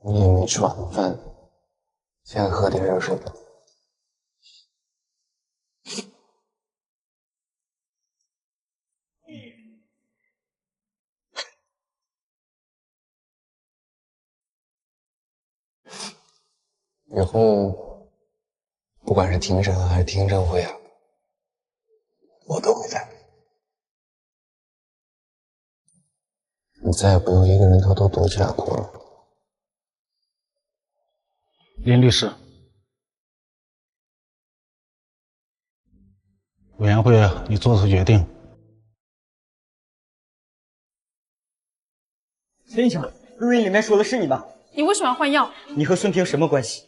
你也没吃晚飯，先喝點熱水吧。以後不管是庭審還是聽證會啊，我都會在。你再也不用一個人偷偷躲起來哭了。林律師，委員會你做出決定。陳院長，錄音裡面說的是你吧？你為什麼要換藥？你和孫平什麼關係？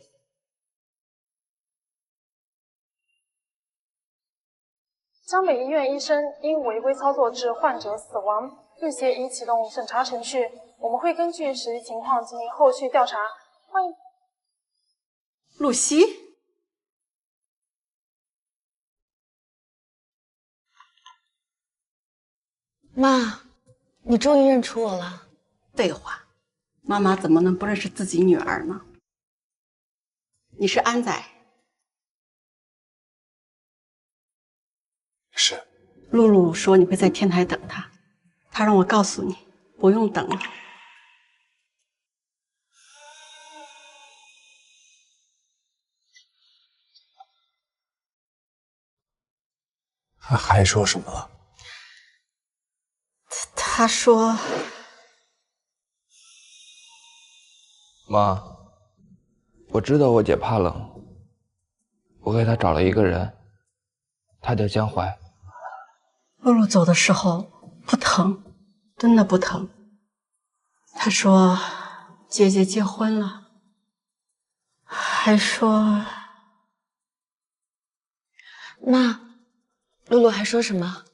江北醫院醫生因違規操作致患者死亡，律協已啟動審查程序，我們會根據實際情況進行後續調查。歡迎。露西，媽，你終於認出我了。廢話，媽媽怎麼能不認識自己女兒呢？你是安仔？是。露露說你会在天台等她，她让我告訴你，不用等了。他还说什么了？他说：“妈，我知道我姐怕冷，我给她找了一个人，他叫江淮。露露走的时候不疼，真的不疼。她说姐姐结婚了，还说……妈。”露露还说什么？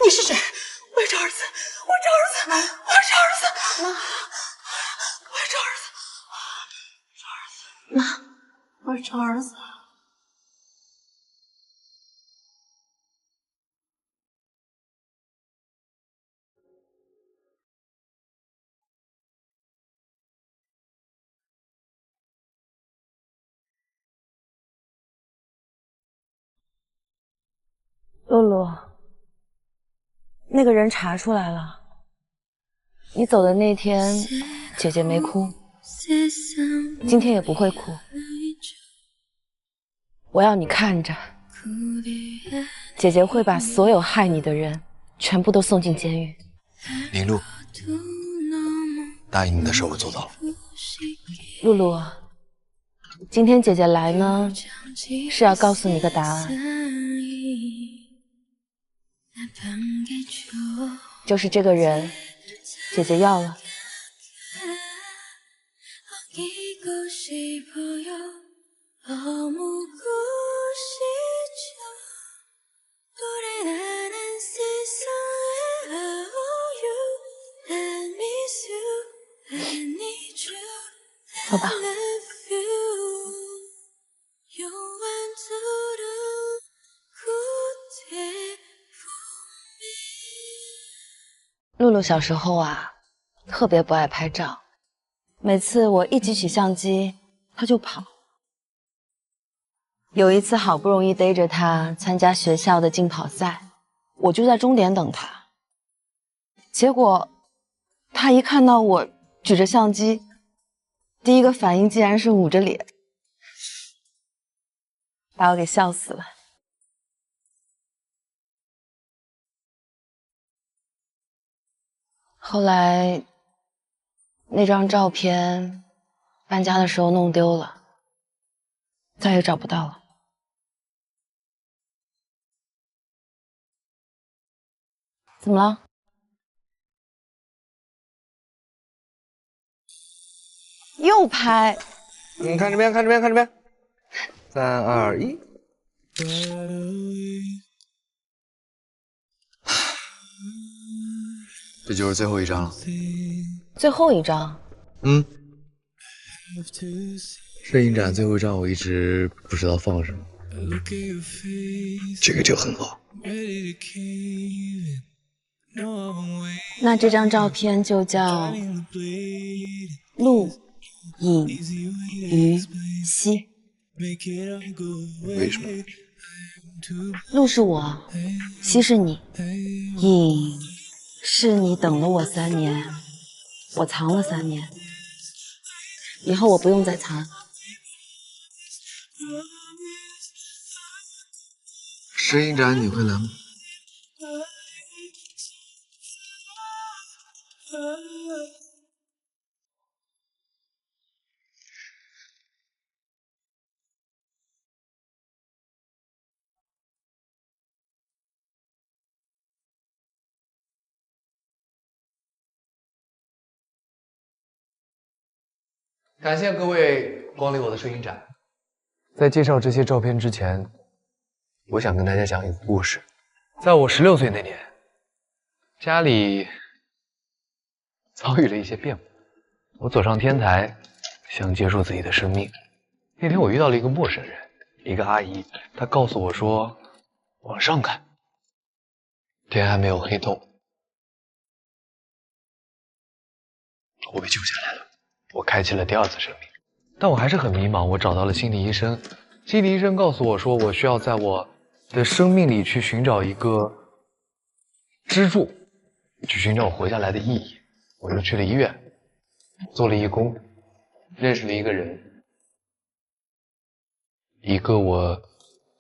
你是谁？我要找儿子！我找儿子！我要找儿子！妈，我要找儿子！妈，我要找儿子！露露，那个人查出来了，你走的那天，姐姐没哭，今天也不会哭。我要你看着，姐姐会把所有害你的人全部都送进监狱。林露，答应你的事我做到了。露露，今天姐姐来呢，是要告訴你個答案。就是這個人，姐姐要了。走吧。露露小時候啊，特別不愛拍照，每次我一舉起相機，她就跑。有一次好不容易逮着她參加學校的競跑賽，我就在終點等她。結果她一看到我舉着相機，第一個反應竟然是捂着臉，把我給笑死了。後來那張照片搬家的時候弄丟了，再也找不到了。怎麼了？又拍。看這邊，看這邊，看這邊。3、2、1。這就是最後一張了。最後一張？嗯。攝影展最後一張我一直不知道放什麼，這個就很好。那這張照片就叫陸影於熙。為什麼？陸是我，熙是你，影是你等了我3年，我藏了3年，以後我不用再藏。攝影展你會來嗎？感謝各位光臨我的攝影展。在介紹這些照片之前，我想跟大家講一個故事。在我16歲那年，家裡遭遇了一些變故，我走上天台，想結束自己的生命。那天我遇到了一個陌生人，一個阿姨，她告訴我說，往上看，天還沒有黑透。我被救下来了，我開啟了第二次生命。但我還是很迷茫，我找到了心理醫生，心理醫生告訴我說，我需要在我的生命裡去尋找一個支柱，去尋找我活下來的意義。我就去了醫院，做了義工，認識了一個人，一個我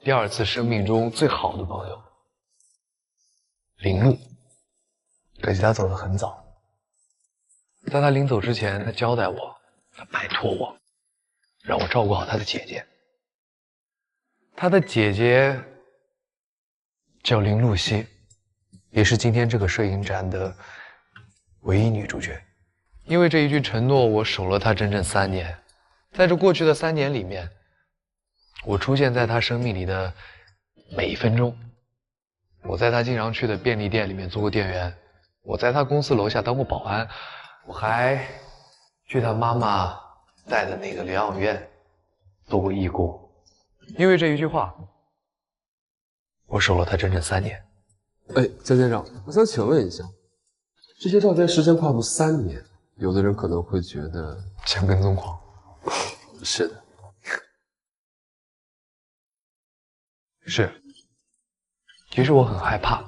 第二次生命中最好的朋友林露。可惜他走得很早，在他臨走之前，他交代我，他拜托我，讓我照顧好他的姐姐。他的姐姐叫林露西，也是今天这個攝影展的唯一女主角。因為這一句承諾，我守了她整整3年。在這過去的3年裡面，我出現在她生命裡的每一分鐘。我在她經常去的便利店裡面做過店員，我在她公司樓下當過保安，我還去她媽媽帶的那個療養院做過義工。因為這一句話，我守了她整整3年。哎，江先生，我想請問一下，這些照片時間跨度3年，有的人可能會覺得像跟蹤狂。是的，是。其實我很害怕，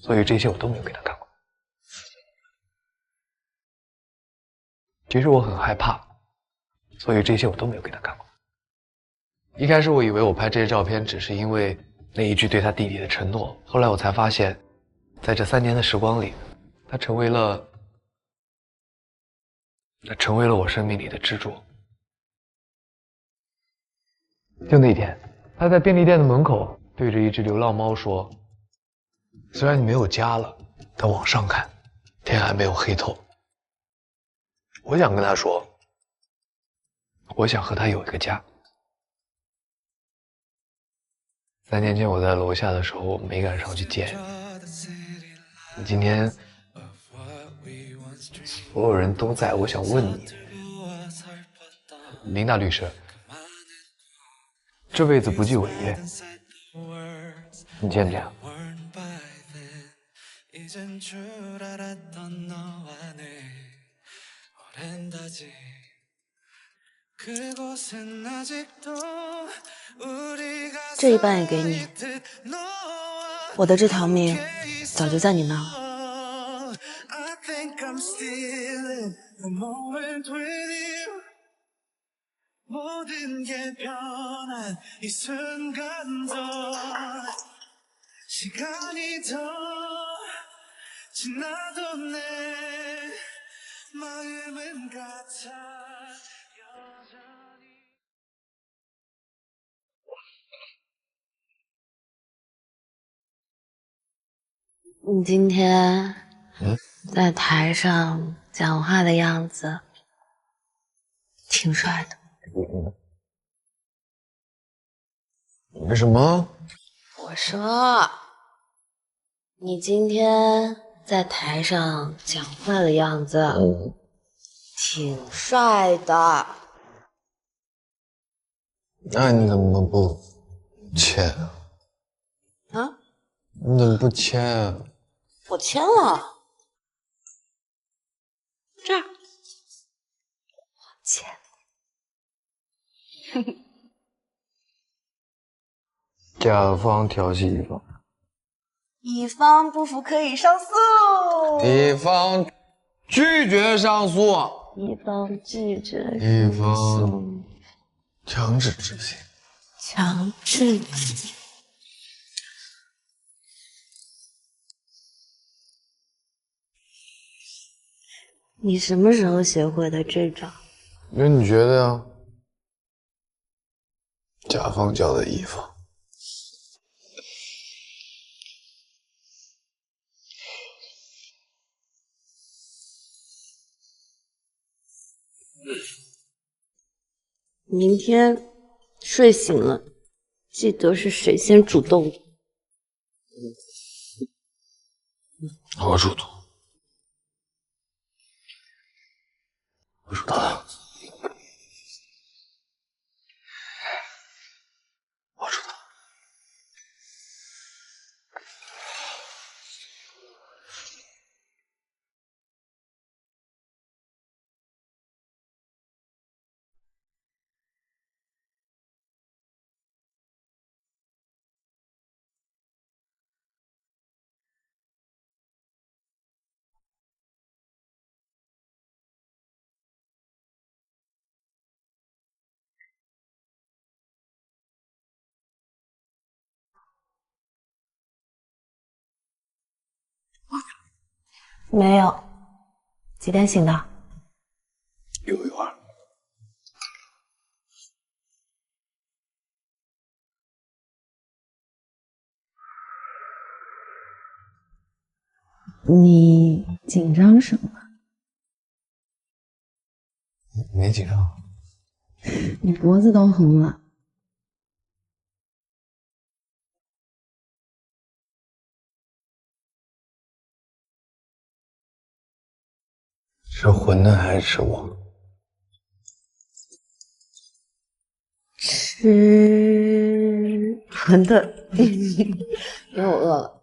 所以這些我都沒有給他看過。其實我很害怕，所以這些我都沒有給他看過。一開始我以為我拍這些照片只是因為那一句對他弟弟的承諾，後來我才發現，在這3年的時光裡，他成為了我生命裡的支柱。就那天，他在便利店的門口對着一只流浪猫說：“雖然你沒有家了，但往上看，天還沒有黑透。”我想跟他說，我想和他有一個家。3年前我在樓下的時候，我沒趕上去見你。今天所有人都在，我想問你，林大律師，這輩子不計違約，你見不見？這一半也給你，我的這條命早就在你那兒。 모든 게 변한 이 순간도 시간이 더 지나도 내 마음은 같아 여전히 你今天在台上講話的樣子挺帥的。 為什麼？我說，你今天在台上講話的樣子，挺帥的。那你怎麼不簽啊？你怎麼不簽？我簽了，這兒，我簽了。哼哼。 甲方調戲乙方，乙方不服可以上訴。乙方拒絕上訴。乙方拒絕。乙方強制執行。強制執行。你什麼時候學會的這招？那你覺得呀？甲方教的乙方。 明天睡醒了，記得是誰先主動的。我主動。我主動。没有。几点醒的？有一会儿。你紧张什么？没紧张。你脖子都红了。是馄饨还是吃我？吃馄饨，因为我饿了。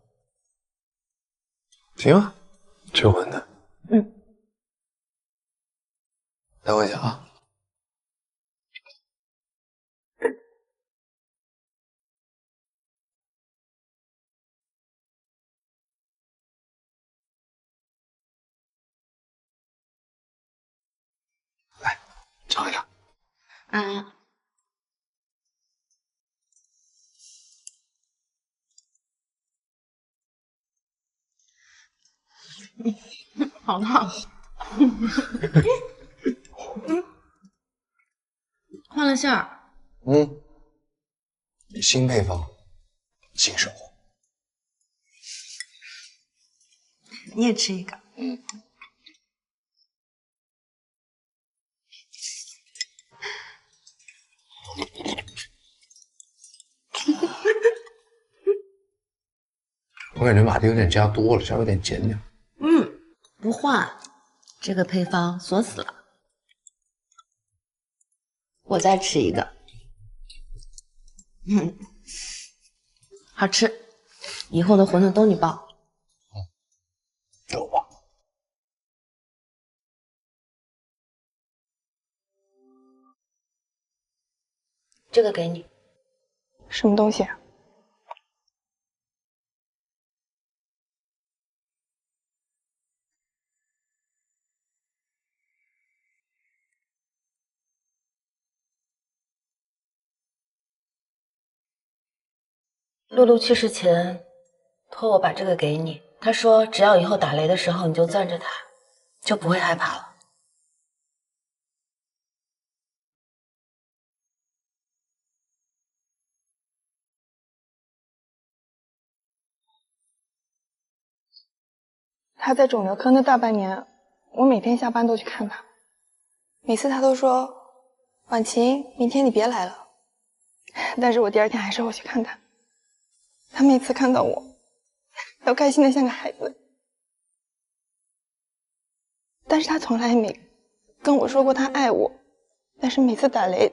行啊，吃馄饨。嗯。待会儿讲啊。来，尝一尝。啊。好烫。换了馅儿。新配方，新生活。你也吃一个。我感觉马蹄有点加多了，稍微有点减点。不换，这个配方锁死了。我再吃一个。好吃。以后的馄饨都你包。有吧？这个给你。什么东西啊？露露去世前，托我把这个给你。他说，只要以后打雷的时候你就攥着它，就不会害怕了。他在肿瘤科那大半年，我每天下班都去看他，每次他都说：“婉晴，明天你别来了。”但是我第二天还是会去看他。他每次看到我，都開心的像個孩子。但是他從來沒跟我說過他愛我。但是每次打雷，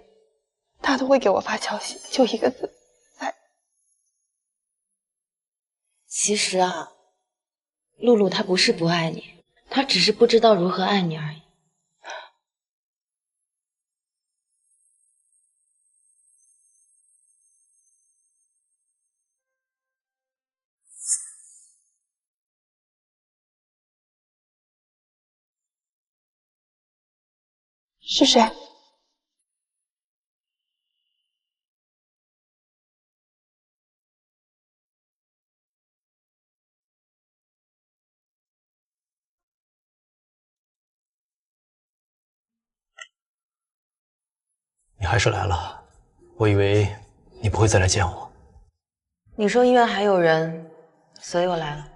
他都會給我發消息，就一個字：愛。其實啊，露露她不是不愛你，她只是不知道如何愛你而已。是誰？你还是来了，我以為你不會再來見我。你說醫院還有人，所以我來了。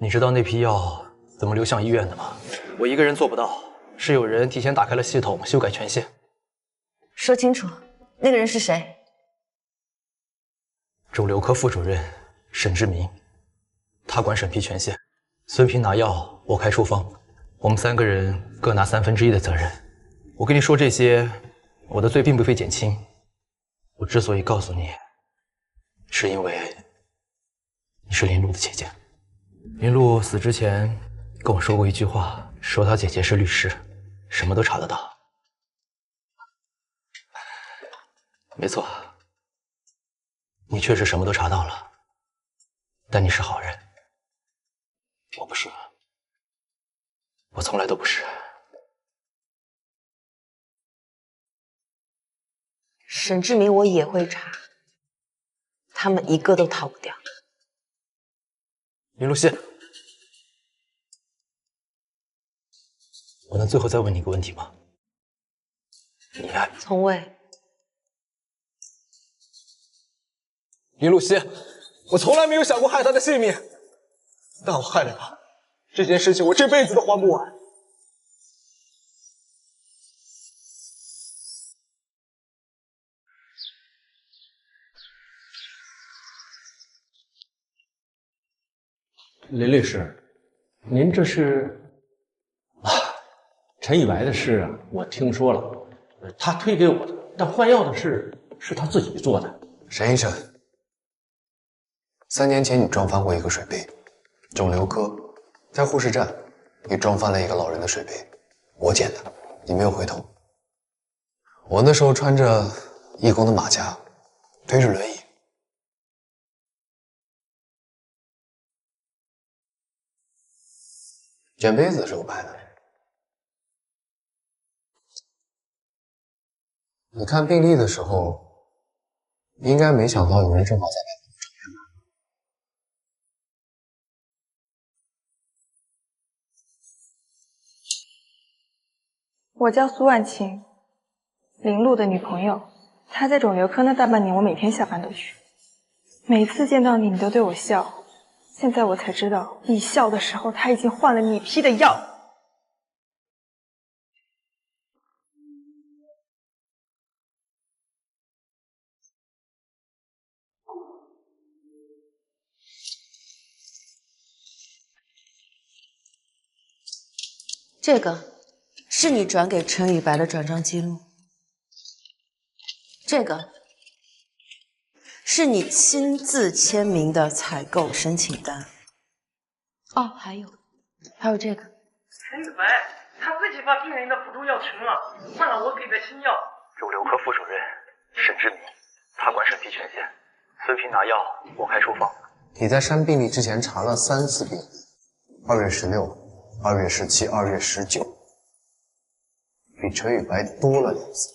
你知道那批藥怎麼流向醫院的嗎？我一個人做不到，是有人提前打開了系統，修改權限。說清楚，那個人是誰？腫瘤科副主任沈志明，他管審批權限。孫平拿藥，我開處方，我們3個人各拿1/3的責任。我跟你說這些，我的罪並不會減輕。我之所以告訴你，是因為你是林璐的姐姐。林璐死之前跟我說過一句話，說她姐姐是律師，什麼都查得到。沒錯，你確實什麼都查到了，但你是好人，我不是，我從來都不是。沈志明我也會查，他們一個都逃不掉。林露西，我能最后再問你一個問題嗎？你愛我？從未。林露西，我從來沒有想過害她的性命，但我害了她，這件事情我這輩子都還不完。林律師，您這是？啊，陈以白的事啊，我聽說了，他推給我的，但換藥的事是他自己做的。沈醫生，3年前你撞翻過一個水杯，腫瘤科在護士站，你撞翻了一個老人的水杯，我撿的，你沒有回頭。我那時候穿着義工的馬甲，推着輪椅。撿杯子是我拍的。你看病歷的時候，應該沒想到有人正好在那邊抽煙吧？我叫蘇婉晴，林璐的女朋友。她在腫瘤科那大半年，我每天下班都去。每次見到你，你都對我笑。現在我才知道，你笑的時候，他已經換了你批的藥。這個是你轉給陳宇白的轉賬記錄，這個是你親自簽名的採購申請單。哦，還有這個。陳宇白，他自己把病人的補助藥存了，換了我給的新藥。腫瘤科副主任沈志明，他管審批權限，孙平拿藥，我開處方。你在刪病歷之前查了3次病，2月16、2月17、2月19，比陳宇白多了2次。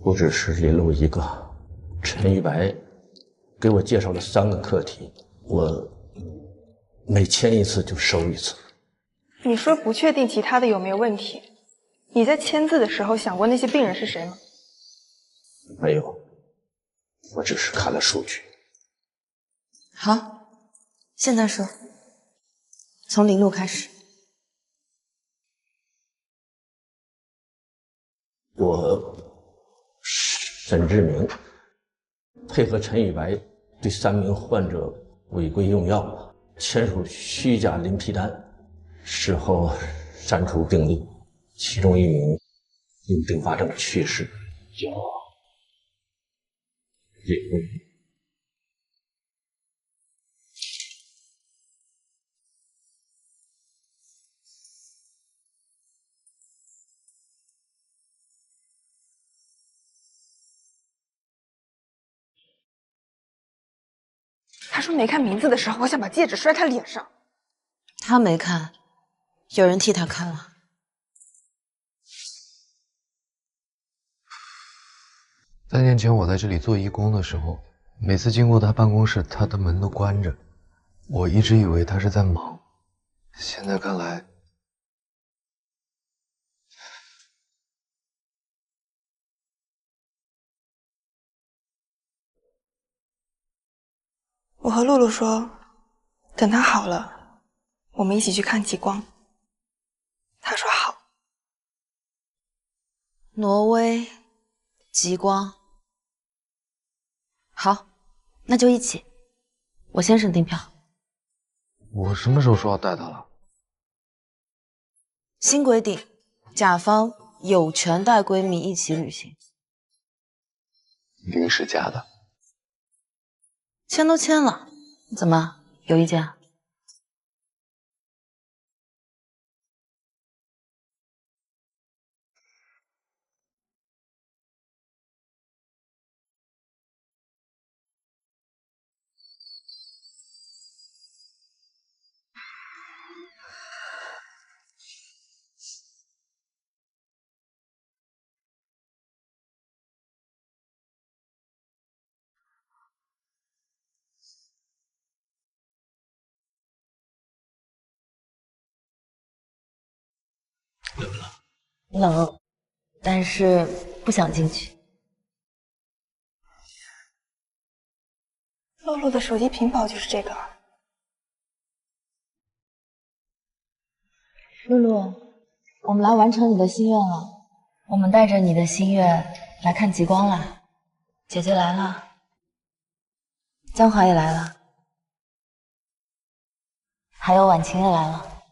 不只是林璐一個，陳宇白給我介紹了3個課題，我每簽一次就收一次。你說不確定其他的有沒有問題，你在簽字的時候想過那些病人是誰嗎？沒有，我只是看了數據。好，現在說，從林璐開始。我沈志明配合陳宇白對3名患者違規用藥，簽署虛假臨批單，事後刪除病歷，其中1名因併發症去世，叫林璐。他說沒看名字的時候，我想把戒指摔他臉上。他沒看，有人替他看了。3年前我在這裡做義工的時候，每次經過他辦公室，他的門都關着，我一直以為他是在忙，現在看來，我和露露說，等他好了，我們一起去看極光。他說好。挪威，極光。好，那就一起。我先审訂票。我什麼時候說要帶他了？新規定，甲方有權帶閨蜜一起旅行。臨時加的。簽都簽了，怎麼有意見？冷，但是不想进去。露露的手机屏保就是这个。露露，我们来完成你的心愿了。我们带着你的心愿来看极光了。姐姐来了，江华也来了，还有婉晴也来了。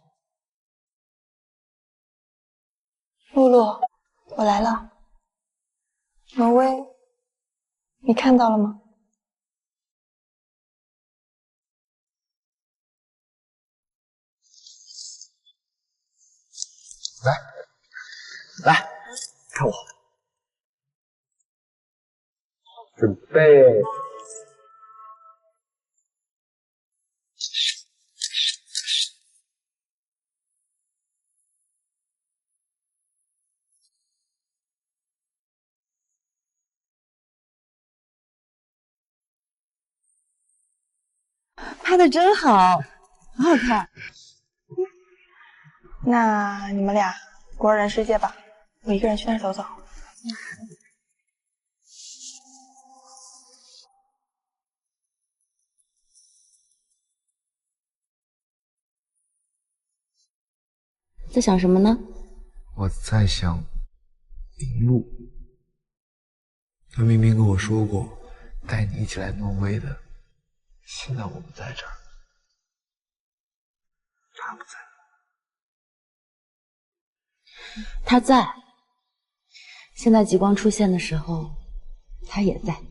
露露，我来了。挪威，你看到了吗？来，看我，准备。拍的真好，好好看。那你们俩过二人世界吧，我一个人去那儿走走。在想什么呢？我在想林路，他明明跟我说过带你一起来挪威的，现在我不在这儿，他不在。他在。现在极光出现的时候，他也在。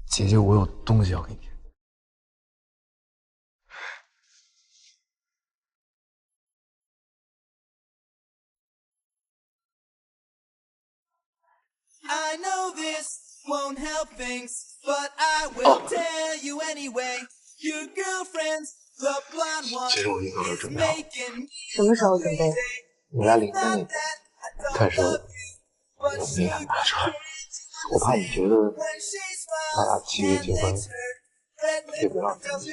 姐姐，我有东西要给你。I know this won't help things, but I will tell you anyway. Your girlfriend's the blonde one. 其实我已经都准备好了。什么时候准备？你来领的那天，但是我没敢拿出来，我怕你觉得咱俩7月结婚，也不让咱们结。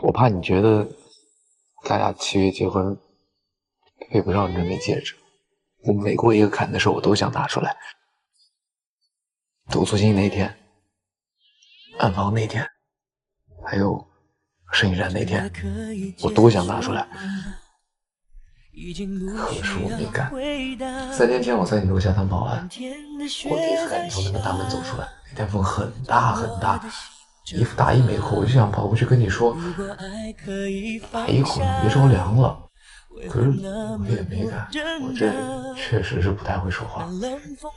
我怕你觉得咱俩7月结婚，配不上这枚戒指。我每过一个坎的时候，我都想拿出来。走错心那天，暗房那天，还有摄影展那天，我都想拿出来。可是我没干。3天前我在你楼下当保安，我第一次看你从那个大门走出来，那天風很大很大，衣服大衣沒扣，我就想跑過去跟你說，打一會兒，別着涼了。可是我也沒敢，我這確實是不太會說話。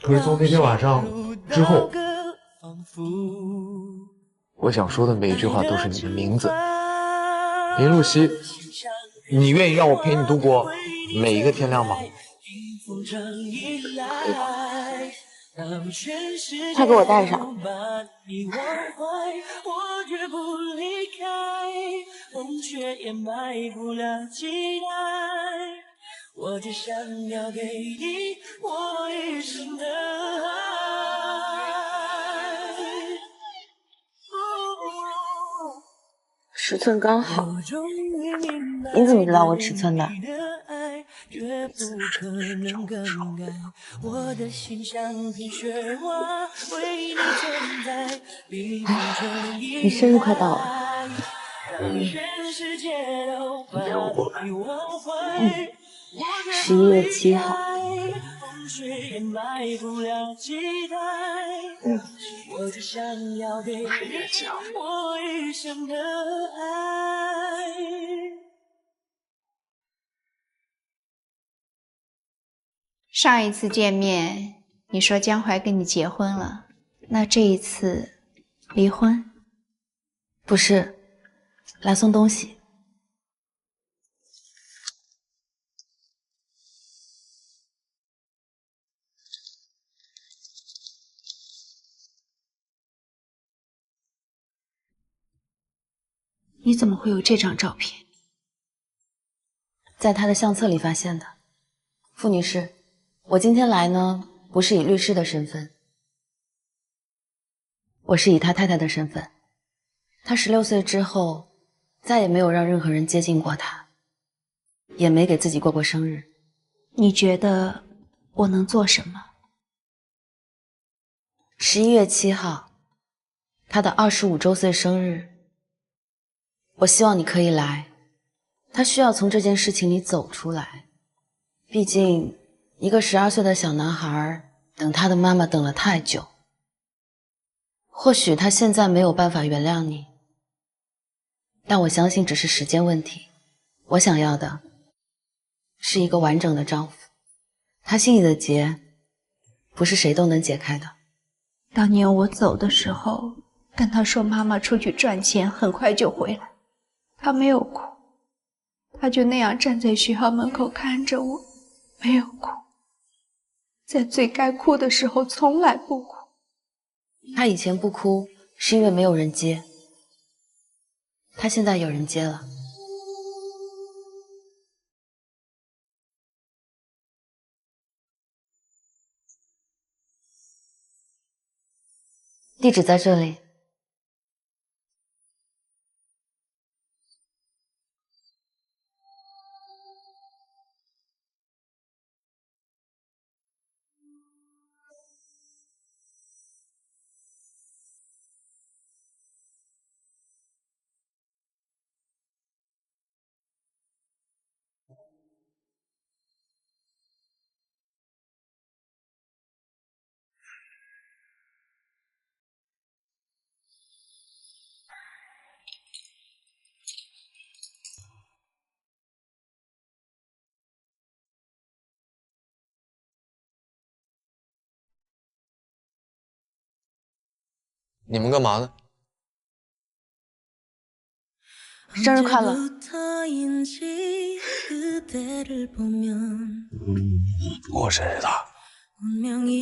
可是從那天晚上之後，我想說的每一句話都是你的名字，林露西，你願意讓我陪你度過每一個天亮嗎？可以嗎？快給我帶上。尺寸剛好，你怎麼知道我尺寸的？你生日快到了。你陪我過來。11月7號。11月7號。上一次見面，你說江淮跟你結婚了，那這一次離婚？不是，來送東西。你怎麼會有這張照片？在他的相冊裡發現的。傅女士，我今天來呢，不是以律師的身份，我是以他太太的身份。他16歲之後，再也沒有讓任何人接近過他，也沒給自己過過生日。你覺得我能做什麼？11月7號，他的25週歲生日，我希望你可以來。他需要從這件事情裡走出來，畢竟一個12歲的小男孩等他的媽媽等了太久。或許他現在沒有辦法原諒你，但我相信只是時間問題。我想要的是一個完整的丈夫，他心裡的結不是誰都能解開的。當年我走的時候，跟他說媽媽出去賺錢，很快就回來，他沒有哭，他就那樣站在學校門口看着我，沒有哭，在最該哭的時候從來不哭。他以前不哭是因為沒有人接，他現在有人接了。地址在這裡。你们干嘛呢？生日快樂！过生日的？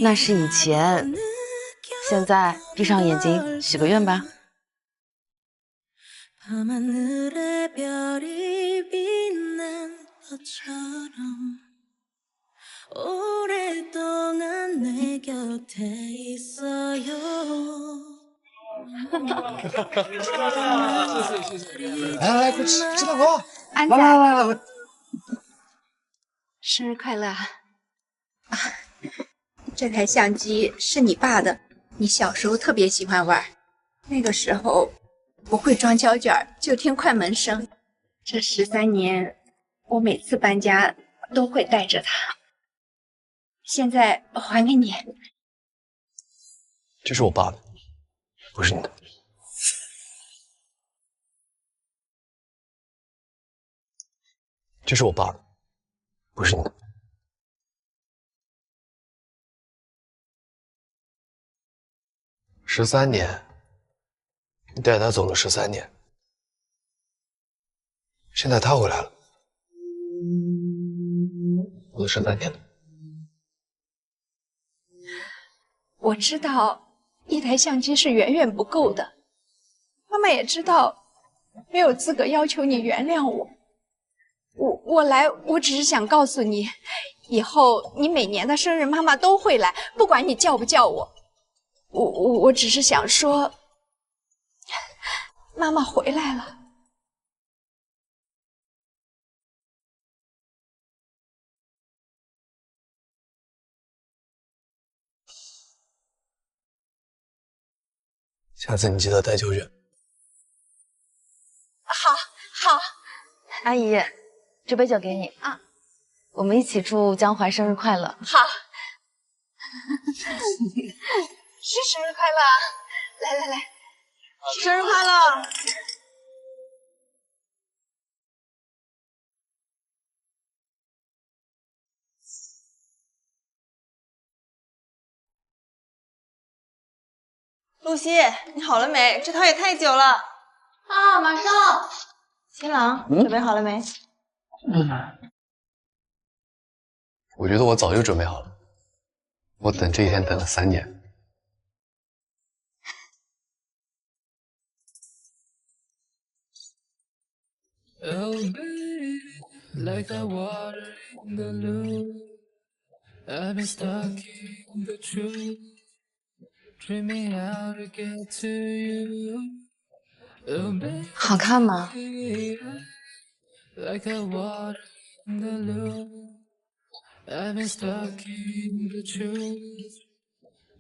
那是以前，現在閉上眼睛許個願吧。来，快吃蛋糕！安仔，来，生日快樂啊！这台相機是你爸的，你小時候特別喜歡玩。那個時候不會裝膠卷，就聽快門聲。這13年，我每次搬家都會帶着它。現在還給你。這是我爸的，不是你的。這是我爸的，不是你的。13年，你帶他走了13年，現在他回來了，我的13年呢？我知道一台相機是遠遠不夠的，媽媽也知道沒有資格要求你原諒我。我來，我只是想告訴你，以後你每年的生日媽媽都會來，不管你叫不叫我。我只是想說，媽媽回來了。下次你記得帶膠卷。好。阿姨，這杯酒給你啊，我們一起祝江淮生日快樂。好，是生日快樂！來，生日快樂！露西，你好了沒？這套也太久了。啊，馬上。新郎，準備好了沒？我覺得我早就準備好了，我等這一天等了3年。I've been stuck in the truth, dreaming how to get to you. 好看吗？ Like a water in the loop. I've been stuck in the truth,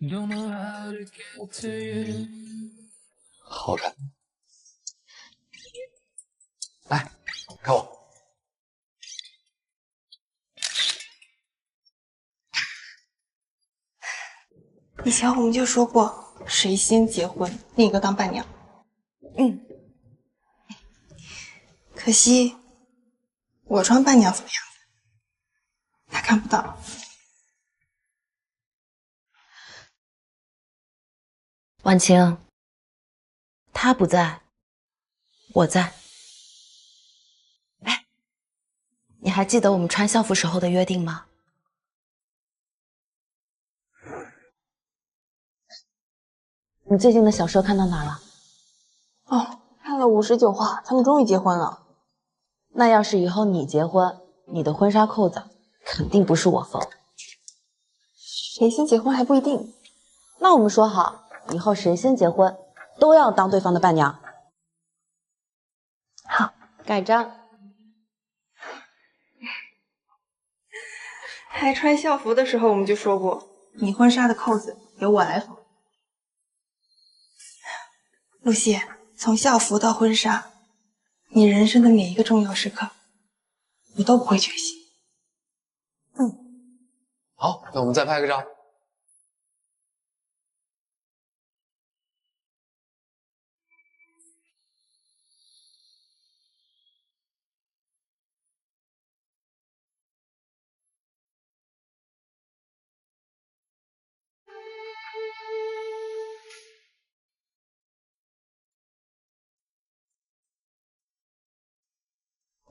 don't know how to get to you. 好看。来，看我。以前我们就说过，谁先结婚，另一个当伴娘。可惜我装伴娘什么样子，他看不到。婉晴，他不在，我在。哎，你还记得我们穿校服时候的约定吗？你最近的小说看到哪了？哦，看了59话，他们终于结婚了。那要是以后你结婚，你的婚纱扣子肯定不是我缝。谁先结婚还不一定。那我们说好，以后谁先结婚，都要当对方的伴娘。好，盖章。还穿校服的时候，我们就说过，你婚纱的扣子由我来缝。露西，从校服到婚纱，你人生的每一个重要时刻，我都不会缺席。好，那我们再拍个照。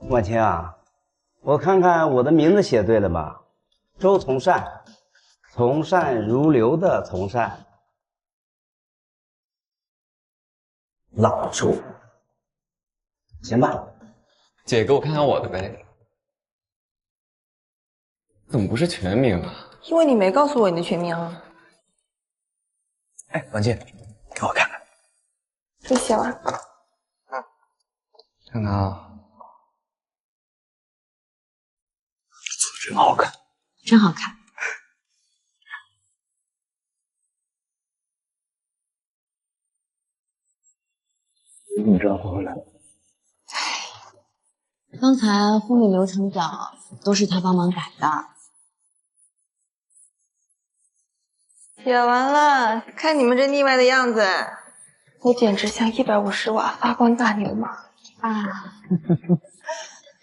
婉晴啊，我看看我的名字写对了吧？周从善，从善如流的从善，老周，行吧？姐，给我看看我的呗。怎么不是全名啊？因为你没告诉我你的全名啊。哎，婉晴，给我看看。这写完。看看啊。真好看，真好看。你怎么知道他会来？刚才婚礼流程表都是他帮忙改的。写完了，看你们这腻歪的样子，我简直像150瓦发光大牛马啊！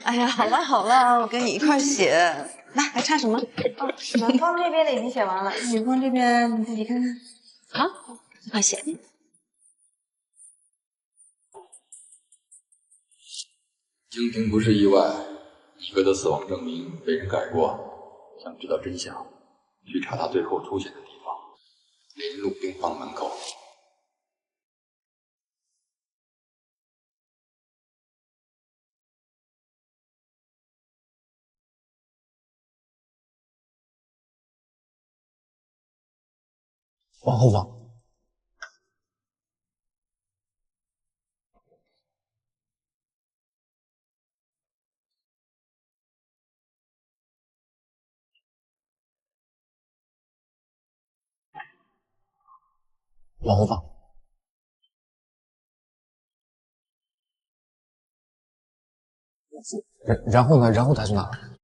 哎呀，好了好了，我跟你一块写。来，还差什么？男方这边的已经写完了，女方这边你自己看看。好，快写。京平不是意外，一哥的死亡证明被人改过。想知道真相，去查他最后出现的地方——林路病房门口。往后放。往后放。然后呢？然后他去哪儿？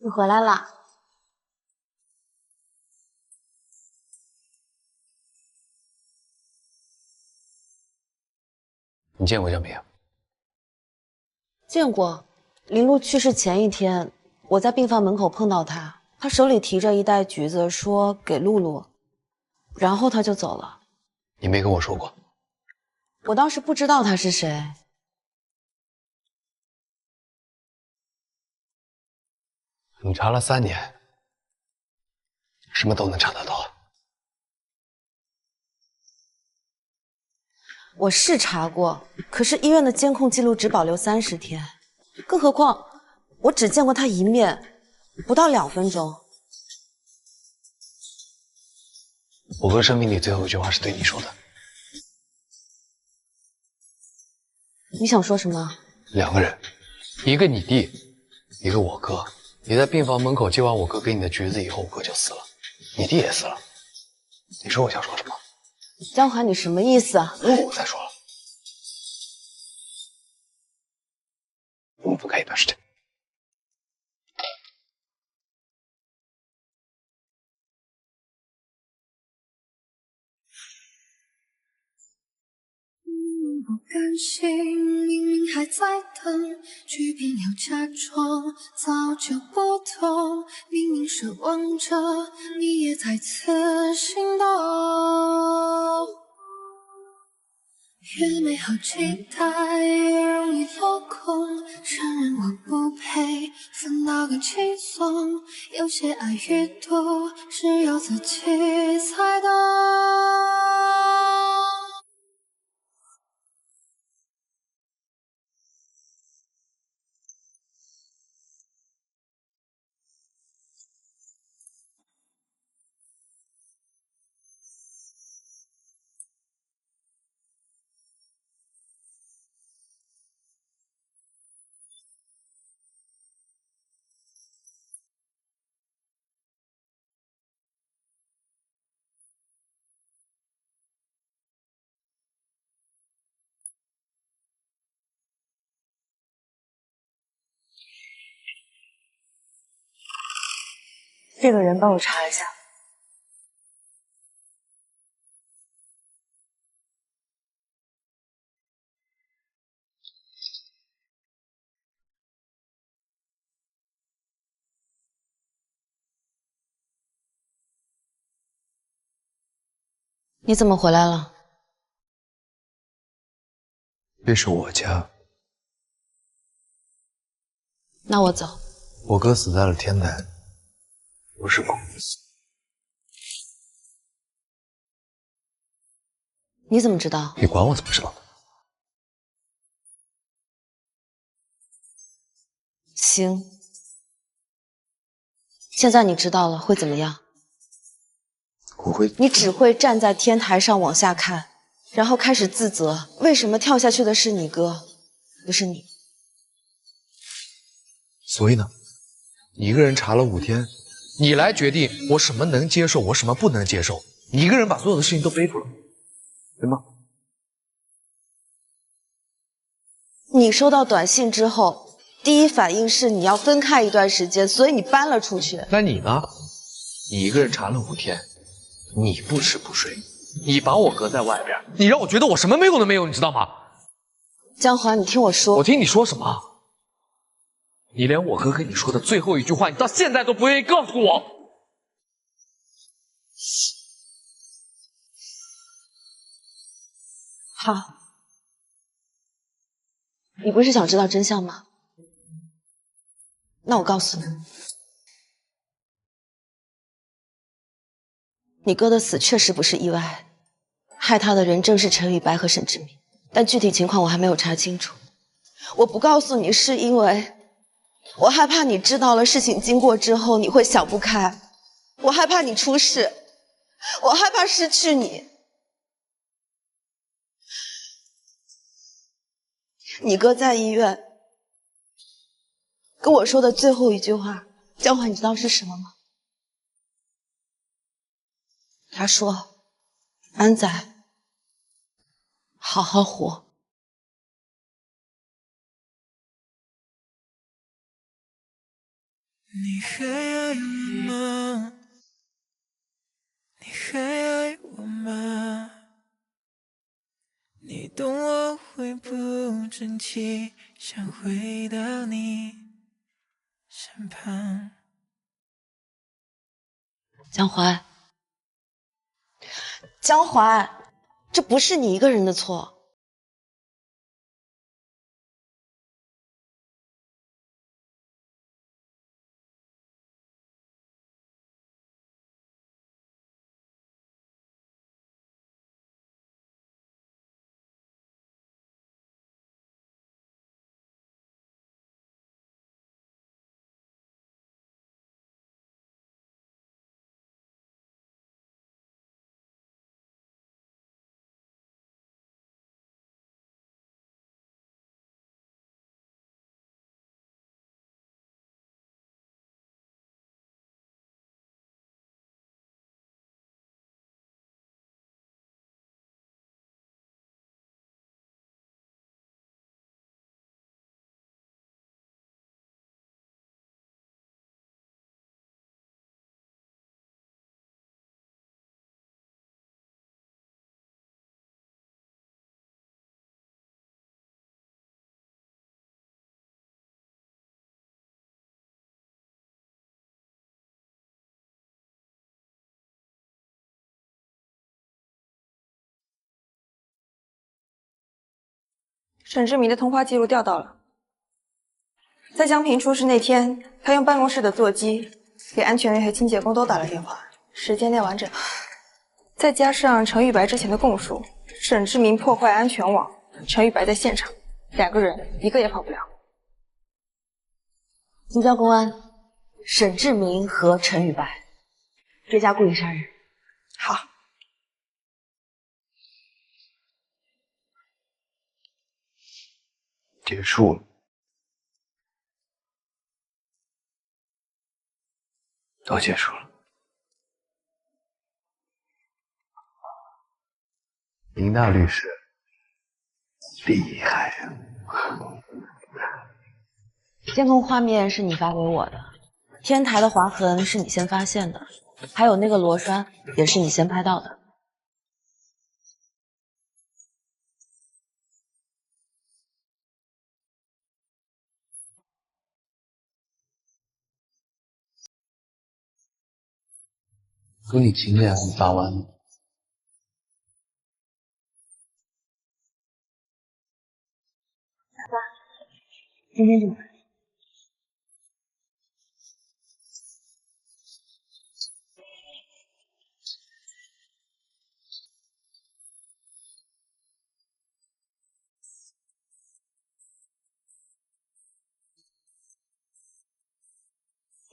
你回来了。你见过江平？见过。林路去世前一天，我在病房门口碰到他，他手里提着一袋橘子，说给露露，然后他就走了。你没跟我说过。我当时不知道他是谁。你查了3年，什么都能查得到。我是查过，可是医院的监控记录只保留30天，更何况我只见过他一面，不到2分钟。我哥生命里最后一句话是对你说的。你想说什么？2个人，一个你弟，一个我哥。你在病房门口接完我哥给你的橘子以后，我哥就死了，你弟也死了。你说我想说什么？江华，你什么意思啊？我再说了，我们分开一段时间。不甘心，明明還在等，卻偏要假裝早就不懂。明明奢望着，你也再次心動。越美好期待，越容易落空。承認我不配，反倒更輕鬆。有些愛越多，只有自己才懂。这个人帮我查一下。你怎么回来了？这是我家。那我走。我哥死在了天台，不是狗死。你怎么知道？你管我怎么知道的？行，现在你知道了会怎么样？我会。你只会站在天台上往下看，然后開始自責，為什麼跳下去的是你哥，不是你？所以呢？你一個人查了5天，你來決定我什麼能接受，我什麼不能接受。你一個人把所有的事情都背負了，對嗎？你收到短信之後，第一反應是你要分開一段時間，所以你搬了出去。那你呢？你一個人查了5天，你不吃不睡，你把我隔在外邊，你讓我覺得我什麼沒有都沒有，你知道嗎？江華，你聽我說。我聽你說什麼？你連我哥跟你說的最後一句話，你到現在都不願意告訴我。好，你不是想知道真相嗎？那我告訴你，你哥的死確實不是意外，害他的人正是陳宇白和沈志明，但具體情況我還沒有查清楚。我不告訴你是因為我害怕你知道了事情經過之後你會想不開，我害怕你出事，我害怕失去你。你哥在醫院跟我說的最後一句話，江華，你知道是什麼嗎？他說：“安仔，好好活。”你還愛我嗎？你還愛我嗎？你懂我會不爭氣，想回到你身旁。江淮，江淮，這不是你一個人的錯。沈志明的通话记錄調到了，在江平出事那天，他用辦公室的座機給安全員和清潔工都打了電話，時間鏈完整。再加上陳玉白之前的供述，沈志明破壞安全網，陳玉白在現場，2個人一個也跑不了。京郊公安，沈志明和陈宇白追加故意杀人。好。结束了，都结束了。林大律师厉害呀！监控画面是你发给我的，天台的划痕是你先发现的，还有那个螺栓也是你先拍到的。跟你请假你发完了？今天就来。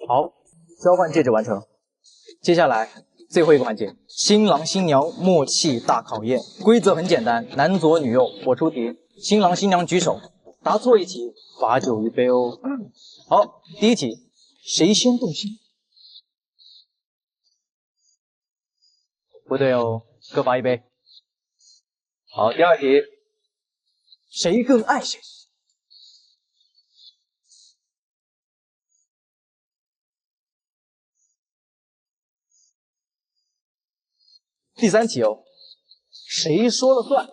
好，交换戒指完成。接下来最後一個環節，新郎新娘默契大考驗。規則很簡單，男左女右。我出題，新郎新娘舉手，答錯一題罰酒一杯哦。好，第一題，誰先動心？不對哦，各罰一杯。好，第二題，誰更愛誰？第三題哦，誰說了算？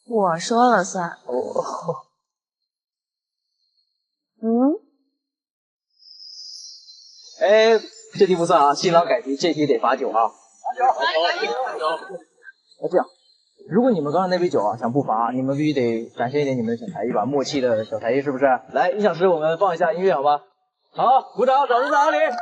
我說了算。哦，哎，這題不算啊，新郎改題，這題得罰酒啊。那這樣，如果你們剛剛那杯酒啊想不罰，你們必須得展現一點你們的小才藝吧，默契的小才藝是不是？來，音響師，我們放一下音樂好吧？好，鼓掌，掌聲在哪裡？